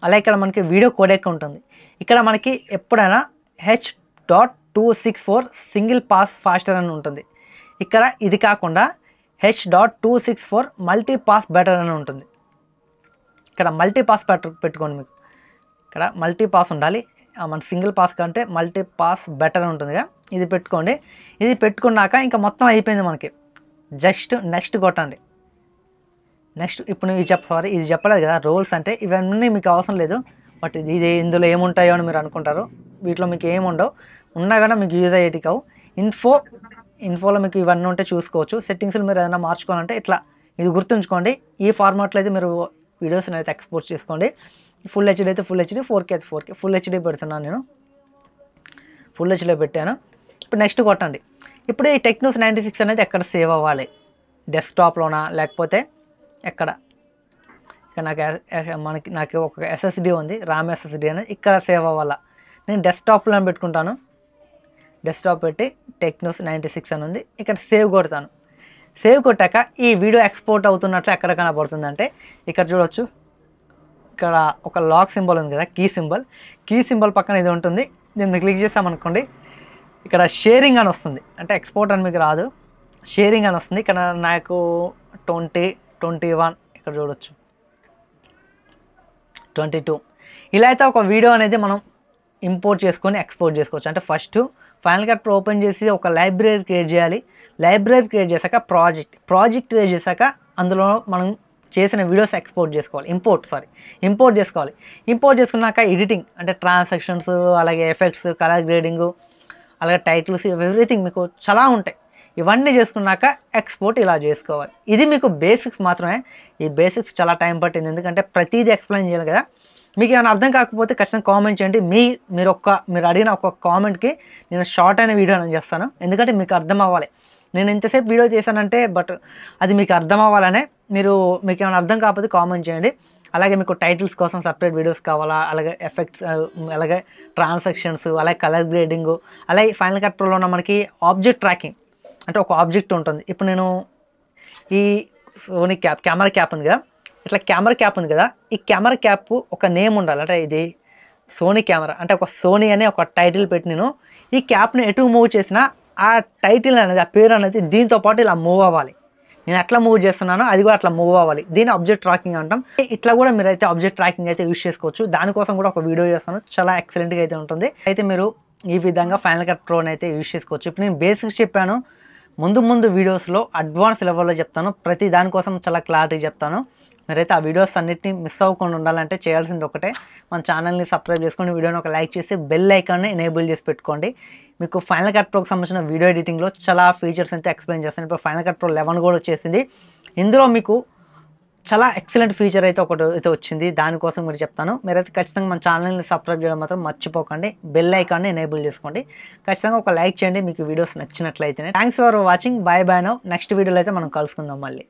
అలా ఇక్కడ మనకి వీడియో కోడెక్ ఉంటుంది. ఇక్కడ మనకి ఎప్పుడైనా H.264 సింగిల్ పాస్ ఫాస్టర్ అని ఉంటుంది. ఇక్కడ ఇది కాకుండా H.264 మల్టీ పాస్ బెటర్ అని ఉంటుంది. ఇక్కడ మల్టీ పాస్ పెట్టుకోండి. మీకు ఇక్కడ మల్టీ పాస్ ఉండాలి, మన సింగిల్ పాస్ కంటే మల్టీ పాస్ బెటర్ ఉంటుందిగా, ఇది పెట్టుకోండి. ఇది పెట్టుకున్నాక ఇంకా మొత్తం అయిపోయింది మనకి. జస్ట్ నెక్స్ట్ కొట్టండి. నెక్స్ట్ ఇప్పుడు ఇది చెప్పలేదు కదా రోల్స్ అంటే, ఇవన్నీ మీకు అవసరం లేదు. బట్ ఇది ఇందులో ఏముంటాయో అని మీరు అనుకుంటారు. వీటిలో మీకు ఏముండవు, ఉన్నా కూడా మీకు యూజ్ అయ్యేటి కావు. ఇన్ఫోలో మీకు ఇవన్నీ ఉంటే చూసుకోవచ్చు. సెట్టింగ్స్లో మీరు ఏదైనా మార్చుకోవాలంటే ఇట్లా ఇది గుర్తుంచుకోండి. ఈ ఫార్మాట్లో అయితే మీరు వీడియోస్ని అయితే ఎక్స్పోర్ట్ చేసుకోండి. ఫుల్ హెచ్డీ అయితే ఫుల్ హెచ్డీ, 4K అయితే 4K. ఫుల్ హెచ్డీ పెడుతున్నాను నేను, ఫుల్ హెచ్డీలో పెట్టాను. ఇప్పుడు నెక్స్ట్ కొట్టండి. ఇప్పుడు ఈ టెక్నోస్ 96 అనేది ఎక్కడ సేవ్ అవ్వాలి, డెస్క్టాప్లోనా లేకపోతే ఎక్కడ? ఇక్కడ నాకు ఒక SSD ఉంది, ర్యామ్ SSD అనేది ఇక్కడ సేవ్ అవ్వాలా. నేను డెస్క్టాప్లో పెట్టుకుంటాను. డెస్క్టాప్ పెట్టి టెక్నోస్ 96 అని ఉంది, ఇక్కడ సేవ్ కొడతాను. సేవ్ కొట్టాక ఈ వీడియో ఎక్స్పోర్ట్ అవుతున్నట్లు ఎక్కడ కనబడుతుందంటే ఇక్కడ చూడవచ్చు. ఇక్కడ ఒక లాక్ సింబల్ ఉంది కదా, కీ సింబల్ పక్కన ఇది ఉంటుంది. దీన్ని క్లిక్ చేస్తామనుకోండి, ఇక్కడ షేరింగ్ అని వస్తుంది. అంటే ఎక్స్పోర్ట్ అని మీకు రాదు, షేరింగ్ అని వస్తుంది. ఇక్కడ నాకు 20, 21, ఇక్కడ చూడవచ్చు 22. ఇలా అయితే ఒక వీడియో అనేది మనం ఇంపోర్ట్ చేసుకొని ఎక్స్పోర్ట్ చేసుకోవచ్చు. అంటే first final cut pro open చేసి ఒక లైబ్రరీ క్రియేట్ చేయాలి. లైబ్రరీ క్రియేట్ చేశాక ప్రాజెక్ట్ క్రియేట్ చేశాక అందులో మనం చేసిన వీడియోస్ ఎక్స్పోర్ట్ చేసుకోవాలి, ఇంపోర్ట్ చేసుకోవాలి. ఇంపోర్ట్ చేసుకున్నాక ఎడిటింగ్ అంటే ట్రాన్సాక్షన్స్, అలాగే ఎఫెక్ట్స్, కలర్ గ్రేడింగ్, అలాగే టైటిల్స్, ఎవ్రీథింగ్ మీకు చాలా ఉంటాయి. ఇవన్నీ చేసుకున్నాక ఎక్స్పోర్ట్ ఇలా చేసుకోవాలి. ఇది మీకు బేసిక్స్ మాత్రమే. ఈ బేసిక్స్ చాలా టైం పట్టింది, ఎందుకంటే ప్రతిదీ ఎక్స్ప్లెయిన్ చేయాలి కదా. మీకు ఏమైనా అర్థం కాకపోతే ఖచ్చితంగా కామెంట్ చేయండి. మీరు అడిగిన ఒక కామెంట్కి నేను షార్ట్ అయిన వీడియో అని చేస్తాను, ఎందుకంటే మీకు అర్థం అవ్వాలి. నేను ఇంతసేపు వీడియో చేశానంటే బట్ అది మీకు అర్థం అవ్వాలనే. మీకు ఏమైనా అర్థం కాకపోతే కామెంట్ చేయండి. అలాగే మీకు టైటిల్స్ కోసం సపరేట్ వీడియోస్ కావాలా, అలాగే ఎఫెక్ట్స్, అలాగే ట్రాన్సాక్షన్స్, అలాగే కలర్ గ్రేడింగ్, అలాగే ఫైనల్ కట్ ప్రోలో ఉన్న మనకి ఆబ్జెక్ట్ ట్రాకింగ్ అంటే ఒక ఆబ్జెక్ట్ ఉంటుంది. ఇప్పుడు నేను ఈ సోనీ కెమెరా క్యాప్ ఉంది కదా, ఇట్లా కెమెరా క్యాప్ ఉంది కదా, ఈ కెమెరా క్యాప్ ఒక నేమ్ ఉండాలి. అంటే ఇది సోనీ కెమెరా అంటే ఒక సోనీ అనే ఒక టైటిల్ పెట్టి నేను ఈ క్యాప్ని ఎటు మూవ్ చేసినా ఆ టైటిల్ అనేది, ఆ పేరు అనేది దీంతో పాటు ఇలా మూవ్ అవ్వాలి. నేను ఎట్లా మూవ్ చేస్తున్నానో అది కూడా అట్లా మూవ్ అవ్వాలి. దీన్ని ఆబ్జెక్ట్ ట్రాకింగ్ అంటాం. ఇట్లా కూడా మీరు అయితే ఆబ్జెక్ట్ ట్రాకింగ్ అయితే యూజ్ చేసుకోవచ్చు. దానికోసం కూడా ఒక వీడియో చేస్తాను, చాలా ఎక్సలెంట్గా అయితే ఉంటుంది. అయితే మీరు ఈ విధంగా ఫైనల్ కట్ ప్రోని అయితే యూజ్ చేసుకోవచ్చు. ఇప్పుడు నేను బేసిక్స్ చెప్పాను, ముందు వీడియోస్లో అడ్వాన్స్ లెవెల్లో చెప్తాను. ప్రతి దానికోసం చాలా క్లారిటీ చెప్తాను. మీరైతే ఆ వీడియోస్ అన్నిటిని మిస్ అవ్వకుండా ఉండాలంటే చేయాల్సింది ఒకటే, మన ఛానల్ని సబ్స్క్రైబ్ చేసుకొని వీడియోని ఒక లైక్ చేసి బెల్ ఐకాన్ని ఎనేబుల్ చేసి పెట్టుకోండి. మీకు ఫైనల్ కట్ ప్రోకి సంబంధించిన వీడియో ఎడిటింగ్లో చాలా ఫీచర్స్ అయితే ఎక్స్ప్లెయిన్ చేస్తాను. ఇప్పుడు ఫైనల్ కట్ ప్రో 11 కూడా వచ్చేసింది. ఇందులో మీకు చాలా ఎక్సలెంట్ ఫీచర్ అయితే ఒకటి అయితే వచ్చింది, దానికోసం మీరు చెప్తాను. మీరైతే ఖచ్చితంగా మన ఛానల్ని సబ్స్క్రైబ్ చేయడం మాత్రం మర్చిపోకండి. బెల్ ఐకాన్ని ఎనేబుల్ చేసుకోండి. ఖచ్చితంగా ఒక లైక్ చేయండి మీకు వీడియోస్ నచ్చినట్లయితేనే. Thanks for watching. Bye now. Next వీడియోలో అయితే మనం కలుసుకుందాం మళ్ళీ.